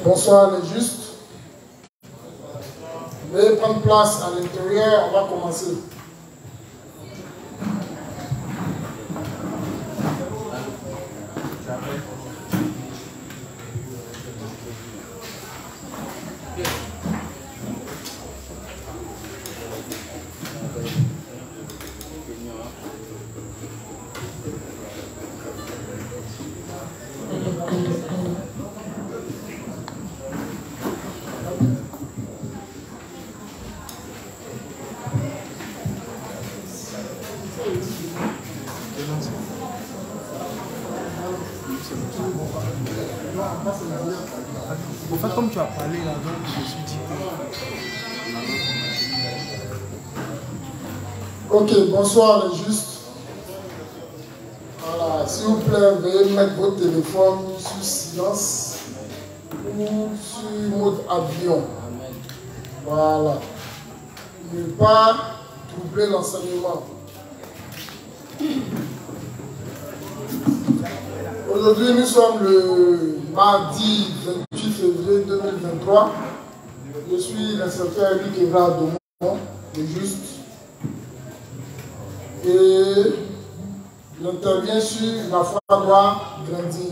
Bonsoir les justes. Veuillez prendre place à l'intérieur, on va commencer. En fait, comme tu as parlé là, donc je suis typé. Ok, bonsoir les justes. Voilà, s'il vous plaît, veuillez mettre votre téléphone sur silence ou sur mode avion. Voilà. Ne pas troubler l'enseignement. Aujourd'hui, nous sommes le mardi 28 février 2023. Je suis l'inspecteur Luc Évrard Domon, le juste. Et j'interviens sur la foi doit grandir.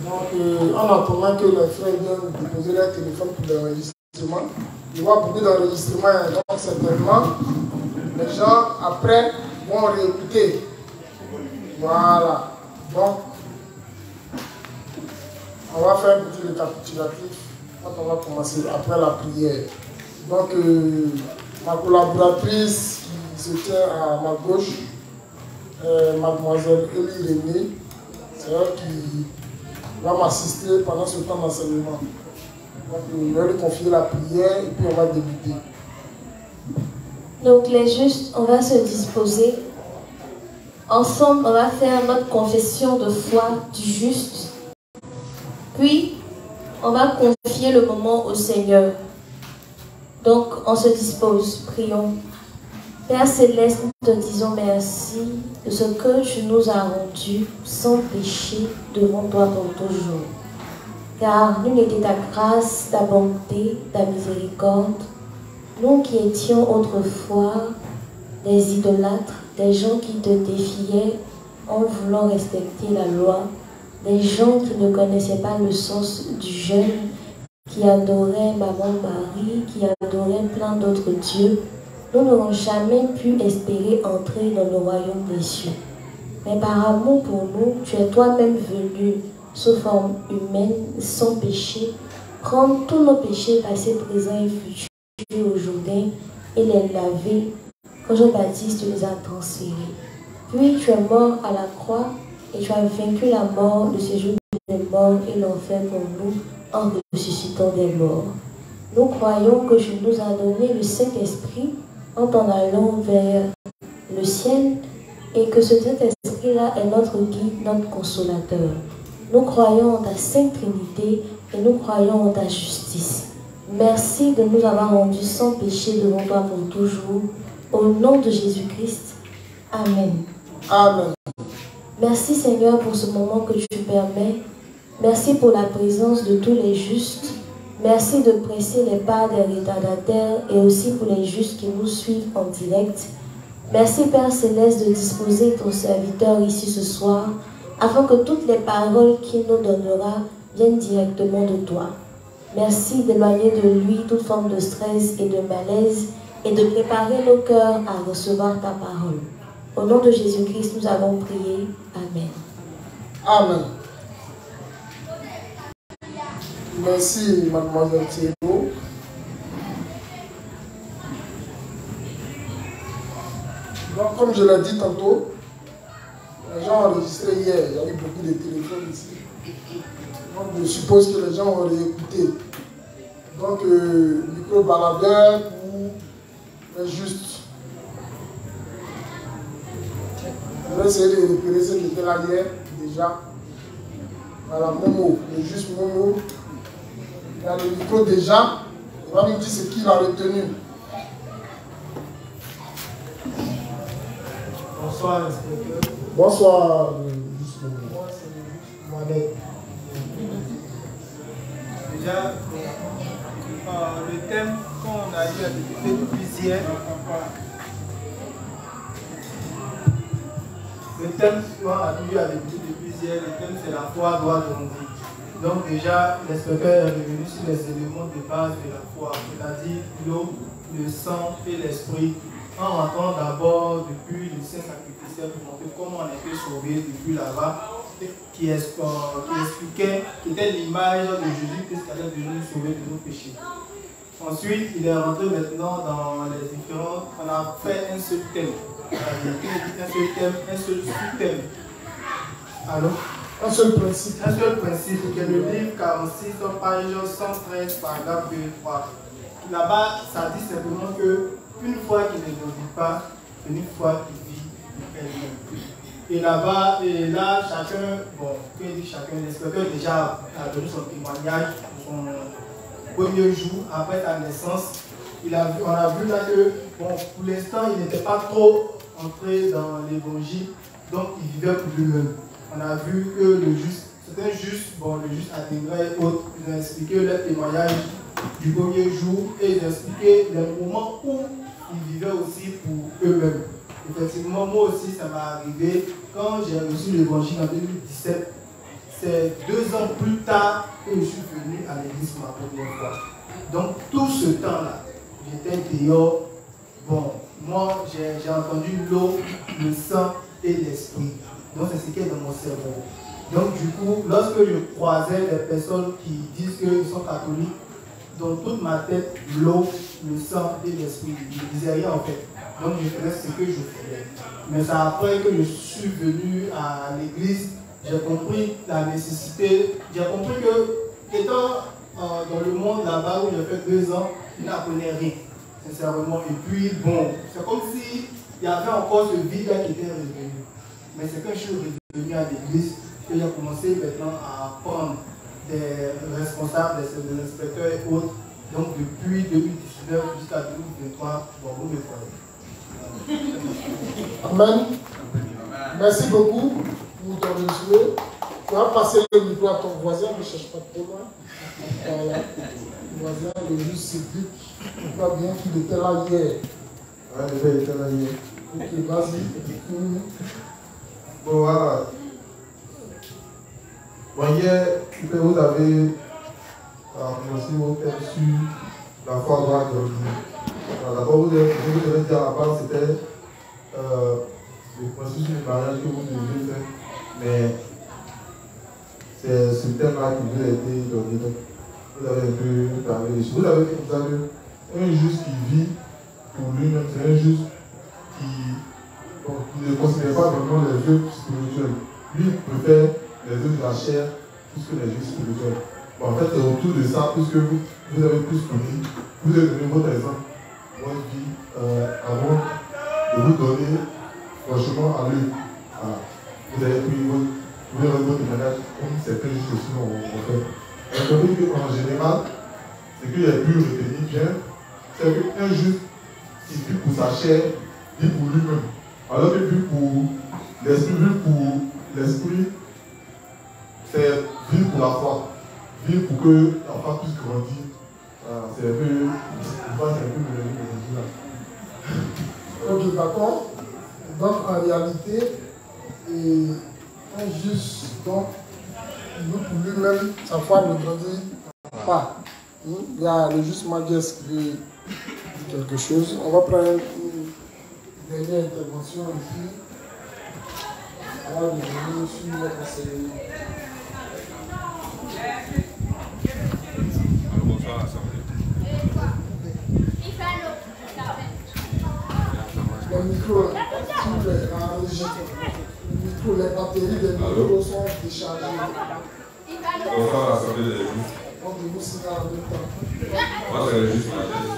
Donc, en attendant que les frères viennent déposer leur téléphone pour l'enregistrement, il y aura beaucoup d'enregistrements, donc certainement, les gens après vont réécouter. Voilà. Donc, on va faire un petit récapitulatif quand on va commencer après la prière. Donc, ma collaboratrice qui se tient à ma gauche, mademoiselle Elie René, c'est elle qui va m'assister pendant ce temps d'enseignement. Donc, je vais lui confier la prière et puis on va débuter. Donc, les justes, on va se disposer. Ensemble, on va faire notre confession de foi du juste. Puis, on va confier le moment au Seigneur. Donc, on se dispose, prions. Père Céleste, nous te disons merci de ce que tu nous as rendu sans péché devant toi pour toujours. Car nul n'était ta grâce, ta bonté, ta miséricorde. Nous qui étions autrefois des idolâtres, des gens qui te défiaient en voulant respecter la loi, des gens qui ne connaissaient pas le sens du jeûne, qui adoraient Maman Marie, qui adoraient plein d'autres dieux, nous n'aurons jamais pu espérer entrer dans le royaume des cieux. Mais par amour pour nous, tu es toi-même venu, sous forme humaine, sans péché, prendre tous nos péchés passés, présents et futurs au Jourdain et les laver. Quand Jean-Baptiste, tu les as transférés. Puis tu es mort à la croix et tu as vaincu la mort, le séjour des morts et l'enfer pour nous en ressuscitant des morts. Nous croyons que tu nous as donné le Saint-Esprit en t'en allant vers le ciel et que ce Saint-Esprit-là est notre guide, notre consolateur. Nous croyons en ta Sainte Trinité et nous croyons en ta justice. Merci de nous avoir rendus sans péché devant toi pour toujours. Au nom de Jésus-Christ. Amen. Amen. Merci Seigneur pour ce moment que tu permets. Merci pour la présence de tous les justes. Merci de presser les pas des retardataires et aussi pour les justes qui nous suivent en direct. Merci Père Céleste de disposer ton serviteur ici ce soir afin que toutes les paroles qu'il nous donnera viennent directement de toi. Merci d'éloigner de lui toute forme de stress et de malaise et de préparer nos cœurs à recevoir ta parole. Au nom de Jésus-Christ, nous avons prié. Amen. Amen. Merci, mademoiselle Thierry. Donc, comme je l'ai dit tantôt, les gens ont enregistré hier, il y a eu beaucoup de téléphones ici. Donc, je suppose que les gens ont réécouté. Donc, micro-baladeur pour les justes. Je vais essayer de repérer ce qui était là hier, déjà. Voilà, Momo, le juste Momo. Il a le micro déjà. Il va nous dire ce qu'il a retenu. Bonsoir, inspecteur. Bonsoir, Mohamed. Déjà, le thème qu'on a eu à débuter depuis hier, le thème c'est la foi doit grandir. Donc déjà, l'inspecteur est revenu sur les éléments de base de la foi, c'est-à-dire l'eau, le sang et l'esprit, en rentrant d'abord depuis le saint sacrificiel pour montrer comment on a été sauvé depuis là-bas, qui expliquait, qui était l'image de Jésus-Christ qui allait venir sauver de nos péchés. Ensuite, il est rentré maintenant dans les différents. On a fait un seul thème. Un seul sous-thème. Allô? Un seul principe. Un seul principe, qui est le livre 46, page 113, paragraphe 3. Là-bas, ça dit simplement qu'une foi qui ne grandit pas, c'est une foi qui vit elle-même. Et là-bas, et là, chacun, bon, que dit chacun, l'inspecteur déjà a donné son témoignage, son premier jour après sa naissance. On a vu là que, bon, pour l'instant, il n'était pas trop entré dans l'évangile, donc il vivait pour lui-même. On a vu que le juste, c'était juste, bon, le juste intégrait et autres. Ils ont expliqué le témoignage du premier jour et ils ont expliqué les moments où ils vivaient aussi pour eux-mêmes. Effectivement, moi aussi, ça m'est arrivé quand j'ai reçu l'évangile en 2017. C'est 2 ans plus tard que je suis venu à l'église pour ma première fois. Donc, tout ce temps-là, j'étais dehors. Bon, moi, j'ai entendu l'eau, le sang et l'esprit. Donc, c'est ce qui est dans mon cerveau. Donc, du coup, lorsque je croisais les personnes qui disent qu'ils sont catholiques, dans toute ma tête, l'eau, le sang et l'esprit, je ne disais rien en fait. Donc, je faisais ce que je faisais. Mais c'est après que je suis venu à l'église, j'ai compris la nécessité. J'ai compris que, étant dans le monde là-bas où j'ai fait 2 ans, je n'apprenais rien, sincèrement. Et puis, bon, c'est comme s'il y avait encore ce vide-là qui était revenu. Mais c'est quand je suis revenu à l'église que j'ai commencé maintenant à prendre des responsables, des inspecteurs et autres. Donc, depuis 2019 jusqu'à 2023, bon, vous me voyez. Amen. Merci beaucoup pour ton résumé. Tu vas passer le micro à ton voisin, ne cherche pas trop loin. Voilà. Le voisin, le juge Cédric, tu vois bien qu'il était là hier. Ouais, il était là hier. Ok, vas-y. Bon, voilà. Bon, hier, vous avez commencé vos thèmes sur la foi doit grandir. D'abord, vous devez dire à la base, c'était le processus du mariage que vous devez faire. Mais c'est ce thème-là qui vous a été donné. Donc, vous avez un peu parlé dessus. Vous avez dit comme ça qu'un juste qui vit pour lui-même, c'est un juste qui ne considère pas vraiment les œuvres spirituelles. Lui, il préfère les œuvres de la chair plus que les œuvres spirituelles. Bon, en fait, c'est autour de ça, puisque vous avez plus connu, vous avez donné votre exemple, votre vie, avant de vous donner franchement à lui. Voilà. Vous avez pris votre témoignage comme certains justes aussi on fait. Vous comprenez qu'en général, ce qu'il a pu retenir bien, c'est qu'un juste qui vit pour sa chair, vit pour lui-même. Alors que vivre pour l'esprit, c'est vivre pour la foi. Vivre pour que la foi puisse grandir. C'est un peu le là. Ok, d'accord. Donc, en réalité, un juste, donc, il veut pour lui-même, sa foi ne grandit pas. Il y a le juste Magiès qui veut dire quelque chose. On va prendre une dernière intervention ici. On va revenir sur notre enseignement. Bonsoir Assemblée. Le micro, s'il vous plaît, le micro, les batteries des micros sont déchargées. Bonsoir Assemblée des Justes. Donc, nous signons en même temps. Moi, c'est le juste Magiès.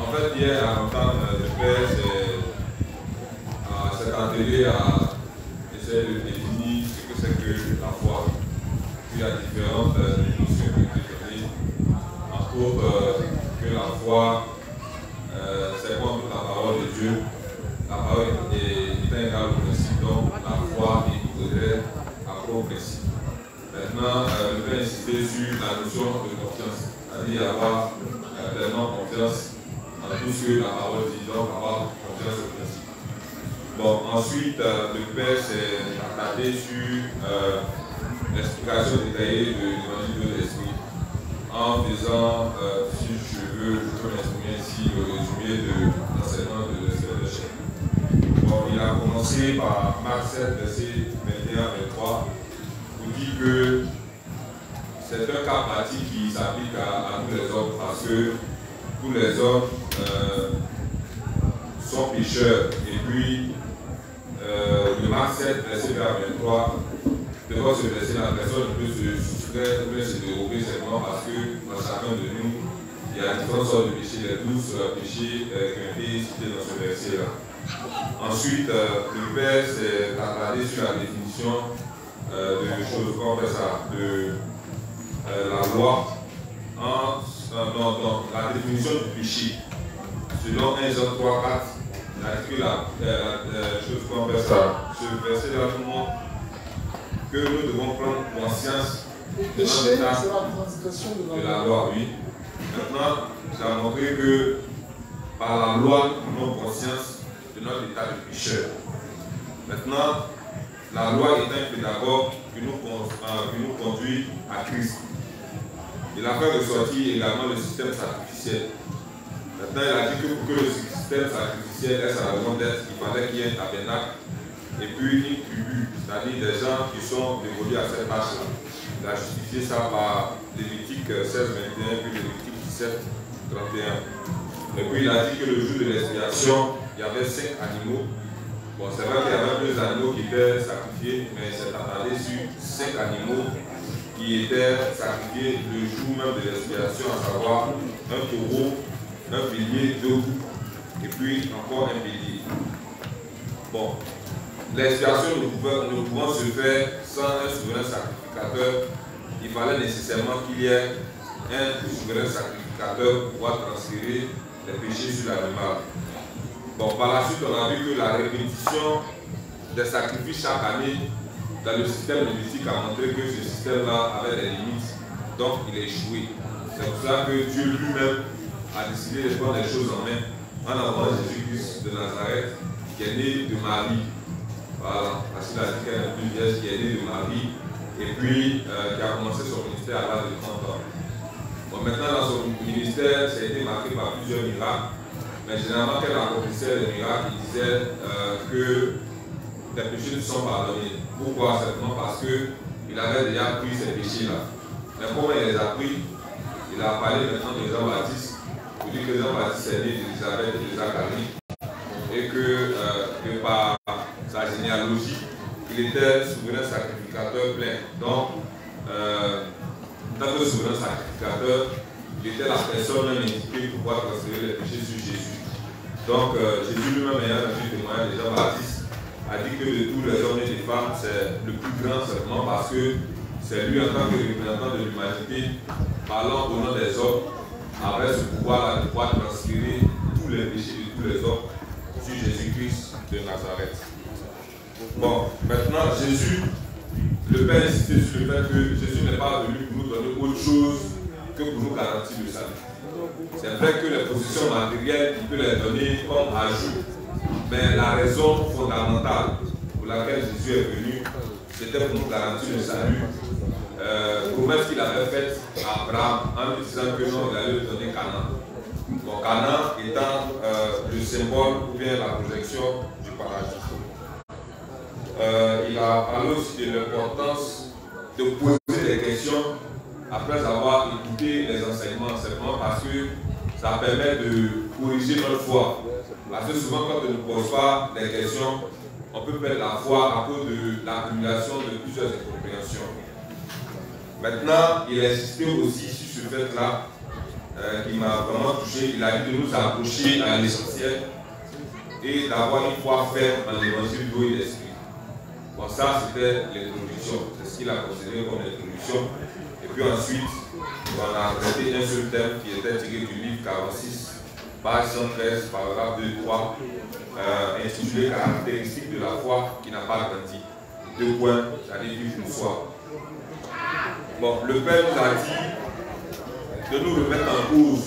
En fait, hier, à entendre le père, c'est attelé à essayer de définir ce que c'est que la foi. Puis il y a différentes notions qui ont été données. Entre autres, que la foi, c'est contre la parole de Dieu. La parole est égale au principe. Donc, la comme principe. Maintenant, je vais insister sur la notion de confiance, c'est-à-dire avoir pleinement confiance en tout ce que la parole dit, donc avoir confiance au principe. Bon, ensuite, le Père s'est attardé sur l'explication détaillée de l'évangile de l'Esprit, en faisant, si je peux m'exprimer ici, le résumé de l'enseignement de l'Esprit de Chef. Bon, il a commencé par Marc 7, verset 21-23, où dit que c'est un cas pratique qui s'applique à tous les hommes, parce que tous les hommes sont pécheurs. Et puis, le Marc 7, verset 23, devant ce verset, la personne peut se soustraire, peut se dérober simplement parce que dans chacun de nous, il y a différentes sortes de péchés, les 12 péchés qui ont été cités dans ce verset-là. Ensuite, le Père s'est attardé sur la définition de choses comme ça, de la loi, dans la définition du péché. Selon 1 Jean 3, 4, il a écrit la chose comme ça. Ce verset-là nous montre que nous devons prendre conscience de notre état de la loi, oui. Maintenant, ça a montré que par la loi, nous prenons conscience de notre état de pécheur. Maintenant, la loi est un pédagogue qui nous conduit à Christ. Il a fait ressortir également le système sacrificiel. Maintenant, il a dit que pour que le système sacrificiel ait sa raison d'être, il fallait qu'il y ait un tabernacle et puis une tribu, c'est-à-dire des gens qui sont dévolus à cette tâche-là. Il a justifié ça par Lévitique 16, 21, puis Lévitique 17, 31. Et puis il a dit que le jour de l'expiation, il y avait 5 animaux. Bon, c'est vrai qu'il y avait 2 animaux qui étaient sacrifiés, mais c'est attardé sur 5 animaux qui étaient sacrifiés le jour même de l'expiation, à savoir un taureau, un bélier, 2 boucs, et puis encore un bélier. Bon, l'expiation ne pouvant se faire sans un souverain sacrificateur, il fallait nécessairement qu'il y ait un souverain sacrificateur pour pouvoir transférer les péchés sur l'animal. Bon, par la suite, on a vu que la répétition des sacrifices chaque année dans le système lévitique a montré que ce système-là avait des limites, donc il a échoué. C'est pour ça que Dieu lui-même a décidé de prendre les choses en main en avant Jésus-Christ de Nazareth, qui est né de Marie. Voilà, parce qu'il a dit qu'elle est une vierge qui est née de Marie, et puis qui a commencé son ministère à l'âge de 30 ans. Bon, maintenant, dans son ministère, ça a été marqué par plusieurs miracles. Mais généralement, quand elle accomplissait les miracles, il disait que les péchés ne sont pardonnés. Pourquoi? Simplement parce qu'il avait déjà pris ces péchés-là. Mais comment il les a pris? Il a parlé maintenant de Jean-Baptiste, pour dire que Jean-Baptiste est né d'Élisabeth et de Zacharie, et que par sa généalogie, il était souverain sacrificateur plein. Donc, tant que souverain sacrificateur, il était la personne même indiquée pour pouvoir transférer les péchés sur Jésus. Donc, Jésus lui-même ayant rendu témoignage de Jean-Baptiste, a dit que de tous les hommes et des femmes, c'est le plus grand simplement parce que c'est lui en tant que représentant de l'humanité, parlant au nom des hommes, avec ce pouvoir-là de pouvoir transférer tous les péchés de tous les hommes sur Jésus-Christ de Nazareth. Bon, maintenant, Jésus, le Père insistait sur le fait que Jésus n'est pas venu pour nous donner autre chose que pour nous garantir le salut. C'est vrai que les possessions matérielles, il peut les donner comme ajout. Mais la raison fondamentale pour laquelle Jésus est venu, c'était pour nous garantir le salut. Promesse qu'il avait faite à Abraham en lui disant que non, il allait lui donner Canaan. Donc Canaan étant le symbole ou bien la projection du paradis. Il a parlé aussi de l'importance de poser des questions après avoir écouté les enseignements, simplement parce que ça permet de corriger notre foi. Parce que souvent, quand on ne pose pas des questions, on peut perdre la foi à cause de l'accumulation de plusieurs incompréhensions. Maintenant, il a insisté aussi sur ce fait-là qui m'a vraiment touché. Il a dit de nous approcher à l'essentiel et d'avoir une foi ferme dans l'évangile d'eau et d'esprit. Bon, ça, c'était l'introduction. C'est ce qu'il a considéré comme l'introduction. Et puis ensuite, on a traité un seul thème qui était tiré du livre 46, page 113, paragraphe 2-3, intitulé Caractéristiques de la foi qui n'a pas grandi. deux points, c'est-à-dire vivre pour soi. Bon, le Père nous a dit de nous remettre en cause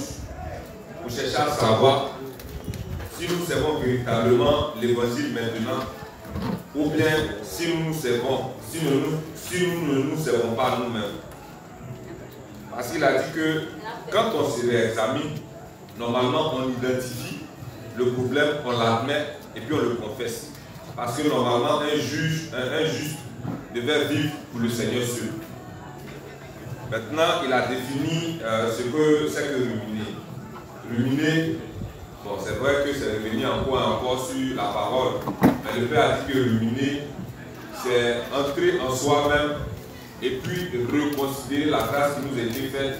pour chercher à savoir si nous servons véritablement l'évangile maintenant ou bien si nous nous servons, si nous ne nous servons pas nous-mêmes. Parce qu'il a dit que quand on se réexamine, normalement on identifie le problème, on l'admet et puis on le confesse. Parce que normalement un juste devait vivre pour le Seigneur seul. Maintenant il a défini ce que c'est que ruminer. Ruminer, bon, c'est vrai que c'est revenir encore sur la parole, mais le Père a dit que ruminer, c'est entrer en soi-même et puis reconsidérer la grâce qui nous a été faite,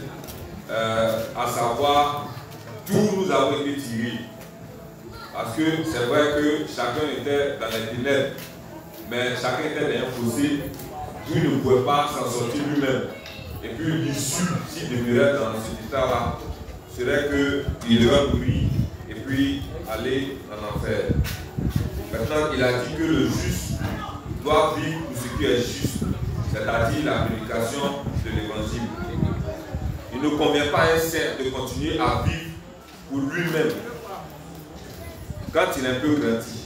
à savoir, tous nous avons été tirés. Parce que c'est vrai que chacun était dans les ténèbres, mais chacun était dans un fossé, où il ne pouvait pas s'en sortir lui-même. Et puis l'issue, s'il demeurait dans cet état-là, serait qu'il devait mourir et puis aller en enfer. Maintenant, il a dit que le juste doit vivre pour ce qui est juste, c'est-à-dire la prédication de l'évangile. Il ne convient pas à un saint de continuer à vivre pour lui-même quand il est un peu grandi.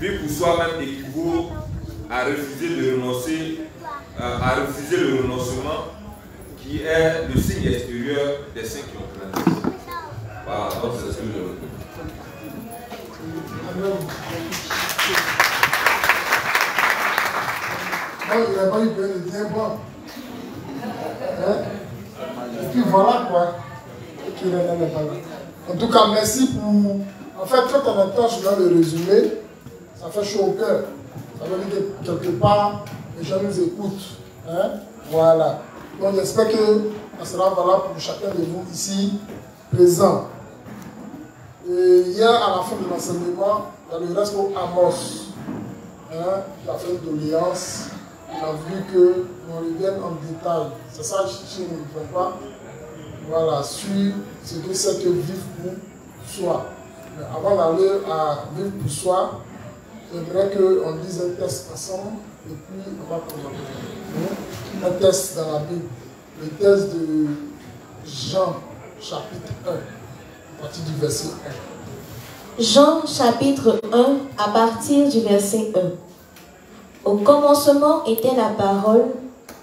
Vivre pour soi-même équivaut à refuser de renoncer, à refuser le renoncement qui est le signe extérieur des saints qui ont grandi. Voilà, donc c'est ce que je veux dire. Non, il n'a pas eu besoin de bien boire. Hein? Et puis voilà quoi. En tout cas, merci pour... En fait, quand on entend souvent le résumé, ça fait chaud au cœur. Ça veut dire que quelque part, les gens nous écoutent. Hein? Voilà. Donc j'espère que ça sera valable pour chacun de vous ici présents. Et hier, à la fin de l'enseignement, il y a le reste pour Amos. Hein? Il a fait une doléance. Il a voulu qu'on revienne en détail. C'est ça, je ne comprends pas. Voilà, sur ce que c'est que vivre pour soi. Mais avant d'aller à vivre pour soi, j'aimerais qu'on lise un texte ensemble et puis on va commencer. Un texte dans la Bible. Le texte de Jean, chapitre 1, à partir du verset 1. Jean, chapitre 1, à partir du verset 1. Au commencement était la parole,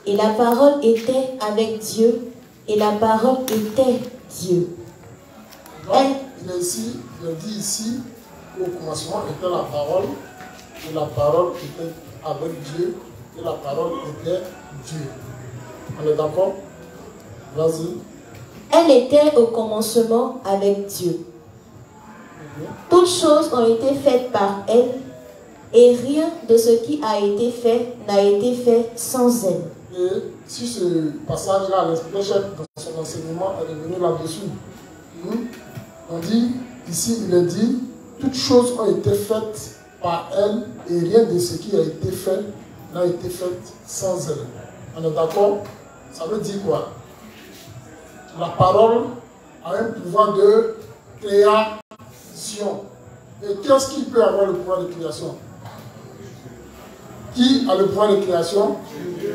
et la parole était avec Dieu, et la parole était Dieu. Donc, il a dit ici qu'au commencement était la parole, et la parole était avec Dieu, et la parole était Dieu. On est d'accord? Vas-y. Elle était au commencement avec Dieu. Toutes choses ont été faites par elle, et rien de ce qui a été fait n'a été fait sans elle. Et si ce passage-là, l'Esprit chef dans son enseignement est revenu là-dessus, on dit, ici il est dit, toutes choses ont été faites par elle, et rien de ce qui a été fait n'a été fait sans elle. On est d'accord? Ça veut dire quoi? La parole a un pouvoir de création. Et qu'est-ce qui peut avoir le pouvoir de création? Qui a le pouvoir de création?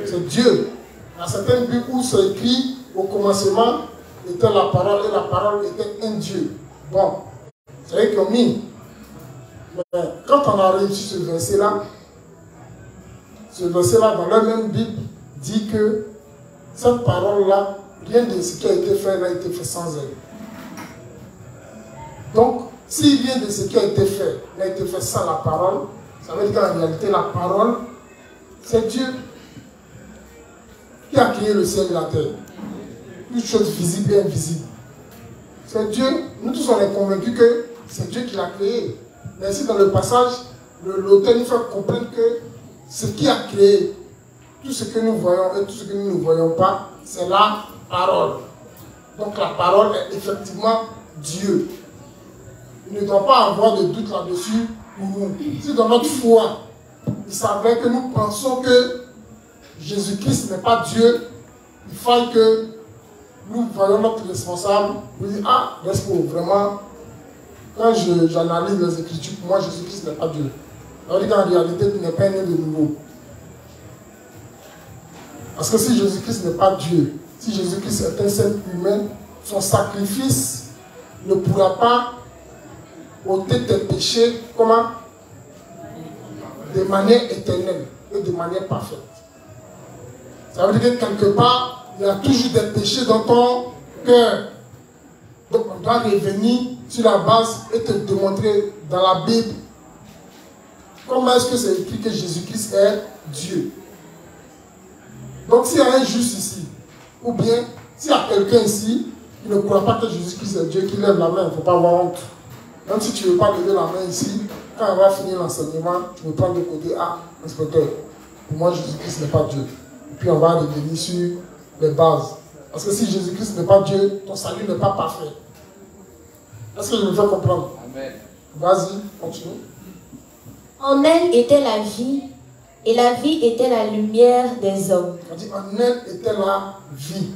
C'est Dieu. Il y a certaines Bibles où c'est écrit au commencement était la parole et la parole était un Dieu. Bon, c'est vrai qu'ils ont mis. Mais quand on a réussi ce verset-là dans la même Bible dit que cette parole-là, rien de ce qui a été fait n'a été fait sans elle. Donc, si rien de ce qui a été fait n'a été fait sans la parole, ça veut dire qu'en réalité, la parole, c'est Dieu qui a créé le ciel et la terre. Toutes choses visibles et invisibles. C'est Dieu. Nous tous, on est convaincus que c'est Dieu qui l'a créé. Mais ici, dans le passage, l'auteur nous fait comprendre que ce qui a créé tout ce que nous voyons et tout ce que nous ne voyons pas, c'est la parole. Donc la parole est effectivement Dieu. Il ne doit pas avoir de doute là-dessus pour nous. Si dans notre foi, il savait que nous pensons que Jésus-Christ n'est pas Dieu, il faut que nous voyons notre responsable pour dire, ah, reste pour vraiment, quand j'analyse les Écritures, pour moi Jésus-Christ n'est pas Dieu. Alors qu'en réalité, tu n'es pas né de nouveau. Parce que si Jésus-Christ n'est pas Dieu, si Jésus-Christ est un ser humain, son sacrifice ne pourra pas ôter tes péchés, comment? De manière éternelle et de manière parfaite. Ça veut dire que quelque part, il y a toujours des péchés dans ton cœur. Donc on doit revenir sur la base et te démontrer dans la Bible comment est-ce que c'est écrit que Jésus-Christ est Dieu. Donc s'il y a un juste ici, ou bien s'il y a quelqu'un ici qui ne croit pas que Jésus-Christ est Dieu, qui lève la main, il ne faut pas avoir honte. Même si tu ne veux pas lever la main ici, quand on va finir l'enseignement, tu me prends de côté, ah, inspecteur, pour moi Jésus-Christ n'est pas Dieu. Et puis on va revenir sur les bases. Parce que si Jésus-Christ n'est pas Dieu, ton salut n'est pas parfait. Est-ce que je me fais comprendre? Amen. Vas-y, continue. En elle était la vie, et la vie était la lumière des hommes. On dit en elle était la vie.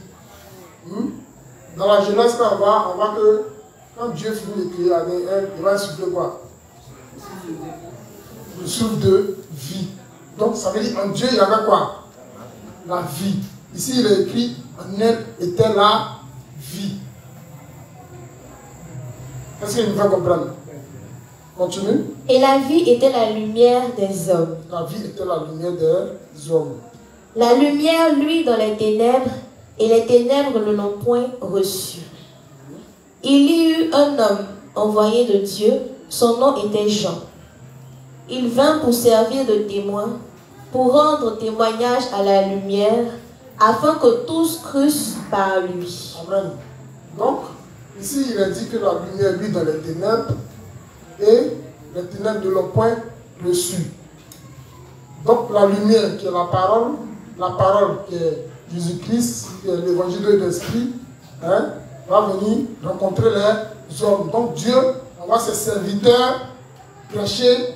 Dans la Genèse, on voit que quand Dieu finit de créer il va insuffler quoi? Le souffle de vie. Donc ça veut dire en Dieu il y avait quoi? La vie. Ici il est écrit en elle était la vie. Est-ce que vous pouvez comprendre? Continue. Et la vie était la lumière des hommes. La vie était la lumière des hommes. La lumière, lui, dans les ténèbres, et les ténèbres ne l'ont point reçu. Il y eut un homme envoyé de Dieu, son nom était Jean. Il vint pour servir de témoin, pour rendre témoignage à la lumière, afin que tous crussent par lui. Amen. Donc, ici il est dit que la lumière vit dans les ténèbres, et les ténèbres ne l'ont point reçu. Donc la lumière qui est la parole qui est Jésus-Christ, qui est l'évangile de l'Esprit, va venir rencontrer les hommes. Donc Dieu envoie ses serviteurs prêcher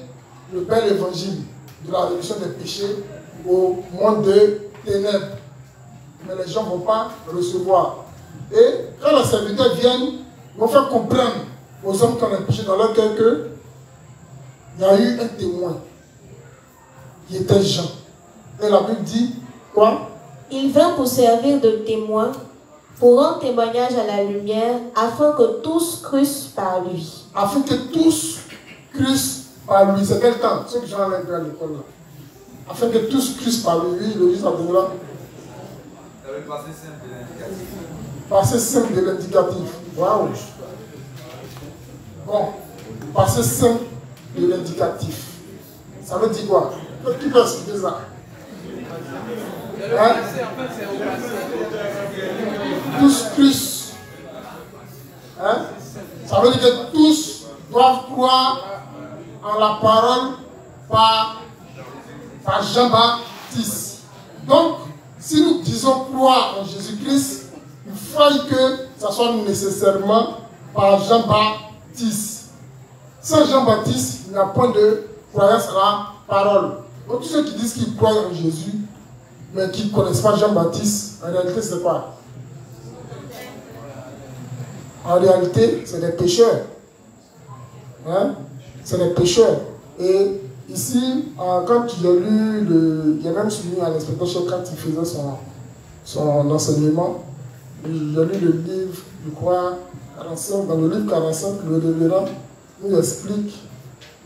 le bel évangile de la rémission des péchés au monde de ténèbres. Mais les gens ne vont pas recevoir. Et quand les serviteurs viennent, ils vont faire comprendre aux hommes qui ont les péchés dans leur cœur qu'il y a eu un témoin qui était Jean. Et la Bible dit quoi? Il vint pour servir de témoin, pour rendre témoignage à la lumière, afin que tous crussent par lui. Afin que tous crussent par lui. C'est quel temps? Ceux que Jean allait à l'école là. Afin que tous crussent par lui, le juste après là. Ça veut passer simple de l'indicatif. Passé simple de l'indicatif. Waouh! Bon, passé simple de l'indicatif. Ça veut dire quoi? Qui peut expliquer ça? Hein? Tous plus. Hein? Ça veut dire que tous doivent croire en la parole par Jean-Baptiste. Donc, si nous disons croire en Jésus-Christ, il faut que ça soit nécessairement par Jean-Baptiste. Sans Jean-Baptiste, il n'y a point de croyance à la parole. Donc tous ceux qui disent qu'ils croient en Jésus, mais qui ne connaissent pas Jean-Baptiste, en réalité c'est quoi? En réalité, c'est des pécheurs. Hein? C'est des pécheurs. Et ici, quand j'ai lu, il y a même souligné à l'inspecteur chef quand il faisait son enseignement, j'ai lu le livre, je crois, 45, dans le livre 45, le révérend nous explique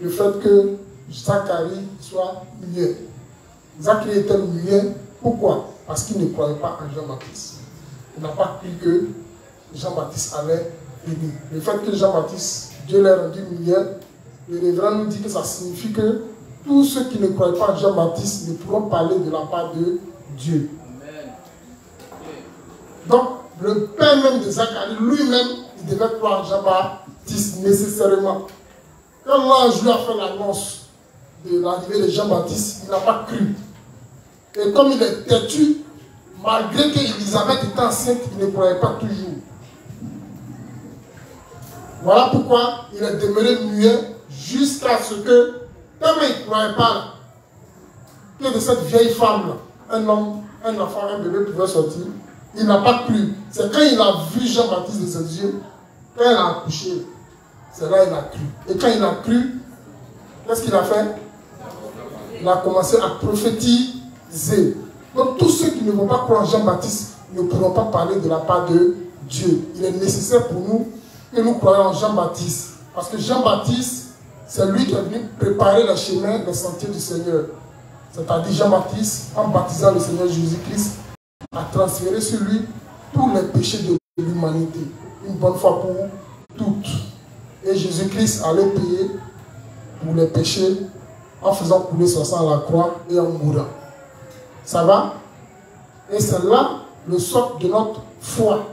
le fait que Zacharie soit muet. Zacharie était muet, pourquoi? Parce qu'il ne croyait pas en Jean-Baptiste. Il n'a pas cru que Jean-Baptiste allait venir. Le fait que Jean-Baptiste, Dieu l'a rendu muet, le révérend nous dit que ça signifie que tous ceux qui ne croient pas en Jean-Baptiste ne pourront parler de la part de Dieu. Amen. Donc, le père même de Zacharie, lui-même, il devait croire en Jean-Baptiste nécessairement. Quand l'ange lui a fait l'annonce de l'arrivée de Jean-Baptiste, il n'a pas cru. Et comme il est têtu, malgré qu'Élisabeth était enceinte, il ne croyait pas toujours. Voilà pourquoi il est demeuré muet jusqu'à ce que, tellement il ne croyait pas que de cette vieille femme-là, un homme, un enfant, un bébé pouvait sortir, il n'a pas cru. C'est quand il a vu Jean-Baptiste de ses yeux, quand il a accouché, c'est là qu'il a cru. Et quand il a cru, qu'est-ce qu'il a fait? Il a commencé à prophétiser. Donc tous ceux qui ne vont pas croire en Jean-Baptiste ne pourront pas parler de la part de Dieu. Il est nécessaire pour nous que nous croyons en Jean-Baptiste. Parce que Jean-Baptiste, c'est lui qui est venu préparer le chemin, le sentier du Seigneur. C'est-à-dire Jean-Baptiste, en baptisant le Seigneur Jésus-Christ, a transféré sur lui tous les péchés de l'humanité. Une bonne fois pour toutes. Et Jésus-Christ allait payer pour les péchés en faisant couler son sang à la croix et en mourant. Ça va? Et c'est là le socle de notre foi.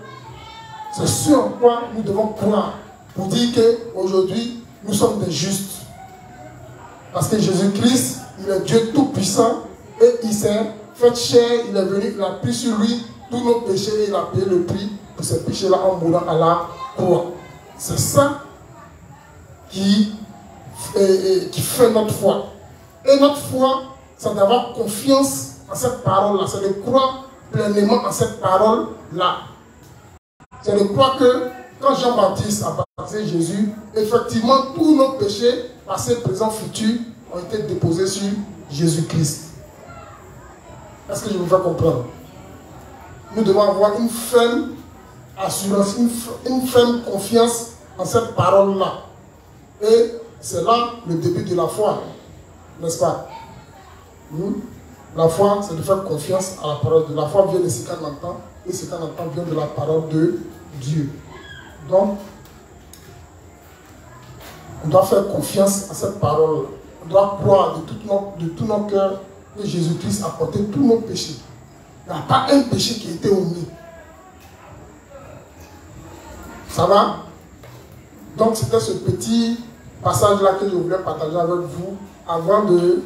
C'est ce en quoi nous devons croire pour dire qu'aujourd'hui, nous sommes des justes. Parce que Jésus-Christ, il est Dieu tout-puissant et il s'est fait chair, il est venu, il a pris sur lui tous nos péchés et il a payé le prix pour ces péchés-là en mourant à la croix. C'est ça qui fait notre foi. Et notre foi, c'est d'avoir confiance en cette parole-là. C'est de croire pleinement en cette parole-là. C'est de croire que quand Jean-Baptiste a baptisé Jésus, effectivement, tous nos péchés, passés, présents, futurs, ont été déposés sur Jésus-Christ. Est-ce que je vous fais comprendre? Nous devons avoir une ferme assurance, une ferme confiance en cette parole-là. Et c'est là le début de la foi, n'est-ce pas? La foi, c'est de faire confiance à la parole de la foi vient de ce qu'on entend, et ce qu'on entend vient de la parole de Dieu. Donc, on doit faire confiance à cette parole. On doit croire de tout notre cœur que Jésus-Christ a porté tous nos péchés. Il n'y a pas un péché qui a été omis. Ça va? Donc, c'était ce petit passage-là que je voulais partager avec vous avant de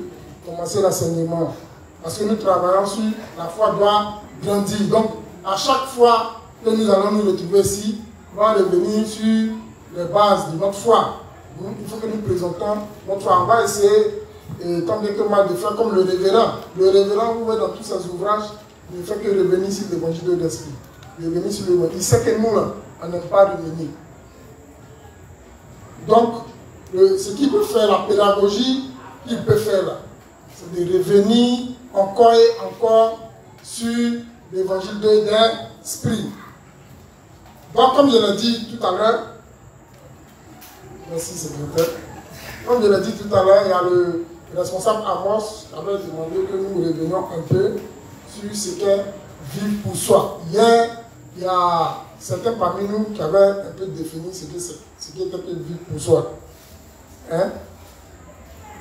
commencer l'enseignement. Parce que nous travaillons sur la foi doit grandir. Donc, à chaque fois que nous allons nous retrouver ici, on va revenir sur les bases de notre foi. Il faut que nous présentons notre foi. On va essayer, tant bien que mal, de faire comme le révérend. Le révérend, vous voyez dans tous ses ouvrages, il ne fait que revenir sur l'évangile de l'esprit. Revenir sur l'évangile. Il sait que nous, là, on n'aime pas revenir. Donc, ce qu'il peut faire, la pédagogie qu'il peut faire là, c'est de revenir encore et encore sur l'évangile de l'esprit. Donc, comme je l'ai dit tout à l'heure, merci secrétaire, comme je l'ai dit tout à l'heure, il y a le responsable Amos qui avait demandé que nous revenions un peu sur ce qu'est vivre pour soi. Hier, il y a certains parmi nous qui avaient un peu défini ce qu'était vivre pour soi. Hein?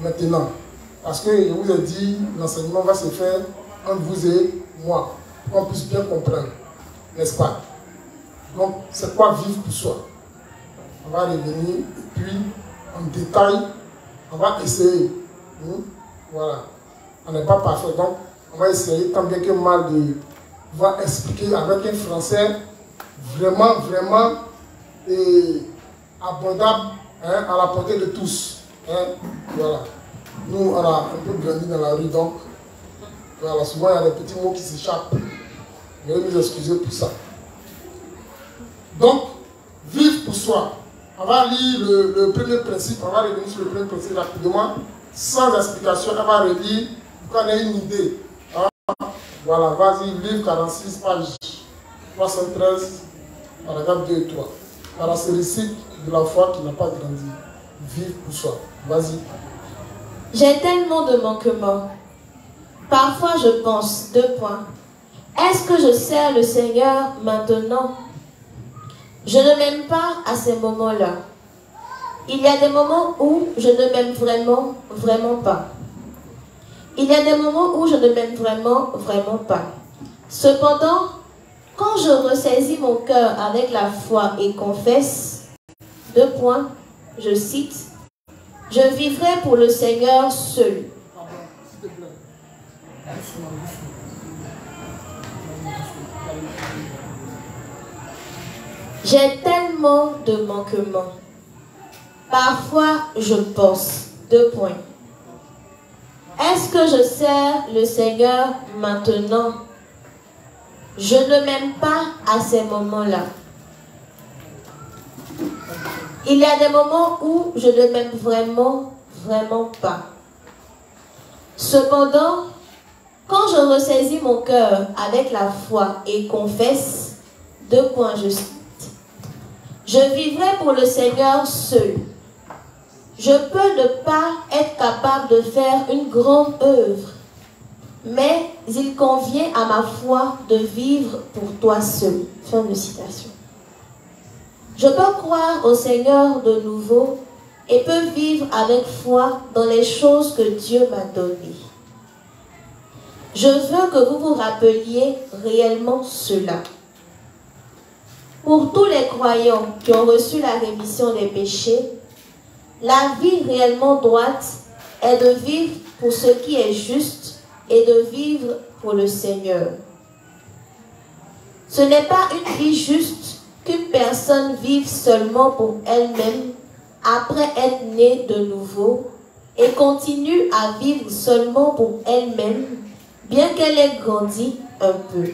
Maintenant, parce que je vous ai dit, l'enseignement va se faire entre vous et moi, pour qu'on puisse bien comprendre, n'est-ce pas? Donc, c'est quoi vivre pour soi? On va revenir, et puis, en détail, on va essayer. Voilà. On n'est pas parfait, donc, on va essayer, tant bien que mal, de pouvoir expliquer avec un français vraiment abordable, hein, à la portée de tous. Hein, voilà. Nous, on a un peu grandi dans la rue, donc, voilà, souvent il y a des petits mots qui s'échappent. Veuillez nous excuser pour ça. Donc, vivre pour soi. On va lire le premier principe, on va revenir sur le premier principe rapidement, sans explication, on va relire pour qu'on ait une idée. Hein? Voilà, vas-y, livre 46, page 313, paragraphe 2 et 3. Caractéristique de la foi qui n'a pas grandi. Vivre pour soi. Vas-y. J'ai tellement de manquements. Parfois je pense, 2 points. Est-ce que je sers le Seigneur maintenant? Je ne m'aime pas à ces moments-là. Il y a des moments où je ne m'aime vraiment pas. Il y a des moments où je ne m'aime vraiment pas. Cependant, quand je ressaisis mon cœur avec la foi et confesse, 2 points, je cite, je vivrai pour le Seigneur seul. Pardon, s'il te plaît. Doucement. J'ai tellement de manquements. Parfois, je pense, 2 points. Est-ce que je sers le Seigneur maintenant? Je ne m'aime pas à ces moments-là. Il y a des moments où je ne m'aime vraiment pas. Cependant, Quand je ressaisis mon cœur avec la foi et confesse, 2 points je cite, je vivrai pour le Seigneur seul. Je peux ne pas être capable de faire une grande œuvre, mais il convient à ma foi de vivre pour toi seul. Fin de citation. Je peux croire au Seigneur de nouveau et peux vivre avec foi dans les choses que Dieu m'a données. Je veux que vous vous rappeliez réellement cela. Pour tous les croyants qui ont reçu la rémission des péchés, la vie réellement droite est de vivre pour ce qui est juste et de vivre pour le Seigneur. Ce n'est pas une vie juste qu'une personne vive seulement pour elle-même après être née de nouveau et continue à vivre seulement pour elle-même, bien qu'elle ait grandi un peu.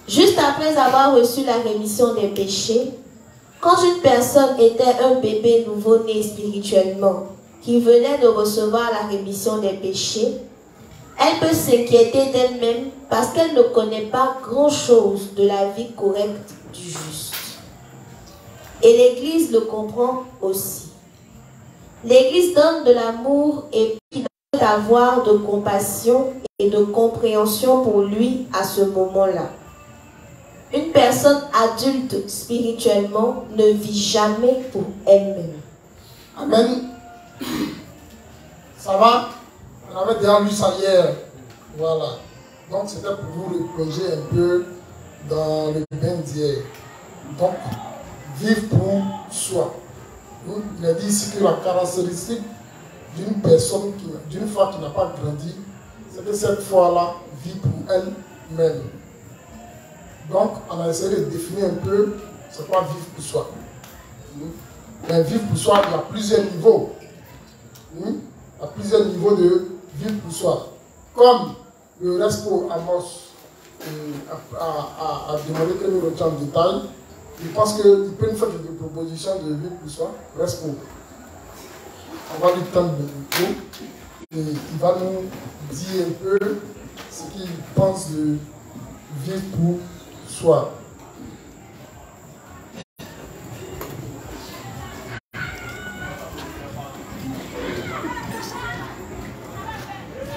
Juste après avoir reçu la rémission des péchés, quand une personne était un bébé nouveau-né spirituellement, qui venait de recevoir la rémission des péchés, elle peut s'inquiéter d'elle-même parce qu'elle ne connaît pas grand-chose de la vie correcte du juste. Et l'Église le comprend aussi. L'Église donne de l'amour et qui doit avoir de compassion et de compréhension pour lui à ce moment-là. Une personne adulte spirituellement ne vit jamais pour elle-même. Amen. Ça va? On avait déjà lu ça hier. Voilà. Donc c'était pour vous replonger un peu dans le bain d'hier. Donc, vivre pour soi. Il a dit ici que la caractéristique d'une personne, d'une foi qui n'a pas grandi, c'est que cette foi-là vit pour elle-même. Donc, on a essayé de définir un peu c'est quoi vivre pour soi. Mais vivre pour soi, il y a plusieurs niveaux. Il y a plusieurs niveaux de vivre pour soi. Comme le Respo Amos a demandé que nous retenions en détail, je pense qu'il peut nous faire des propositions de vivre pour soi. Respo. On va lui tendre le micro et il va nous dire un peu ce qu'il pense de vivre pour soi.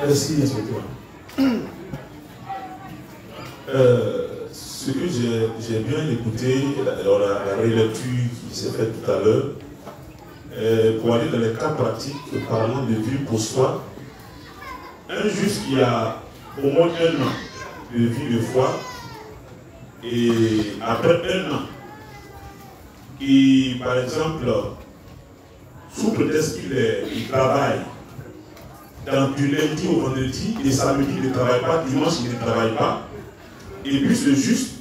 Merci, inspecteur. Ce que j'ai bien écouté, la relecture qui s'est faite tout à l'heure, pour aller dans les cas pratiques, parlant de vie pour soi, un juste qui a au moins 1 an de vie de foi, et après 1 an, qui par exemple, sous prétexte qu'il travaille, du lundi au vendredi, et samedi il ne travaille pas, dimanche il ne travaille pas, et puis c'est juste,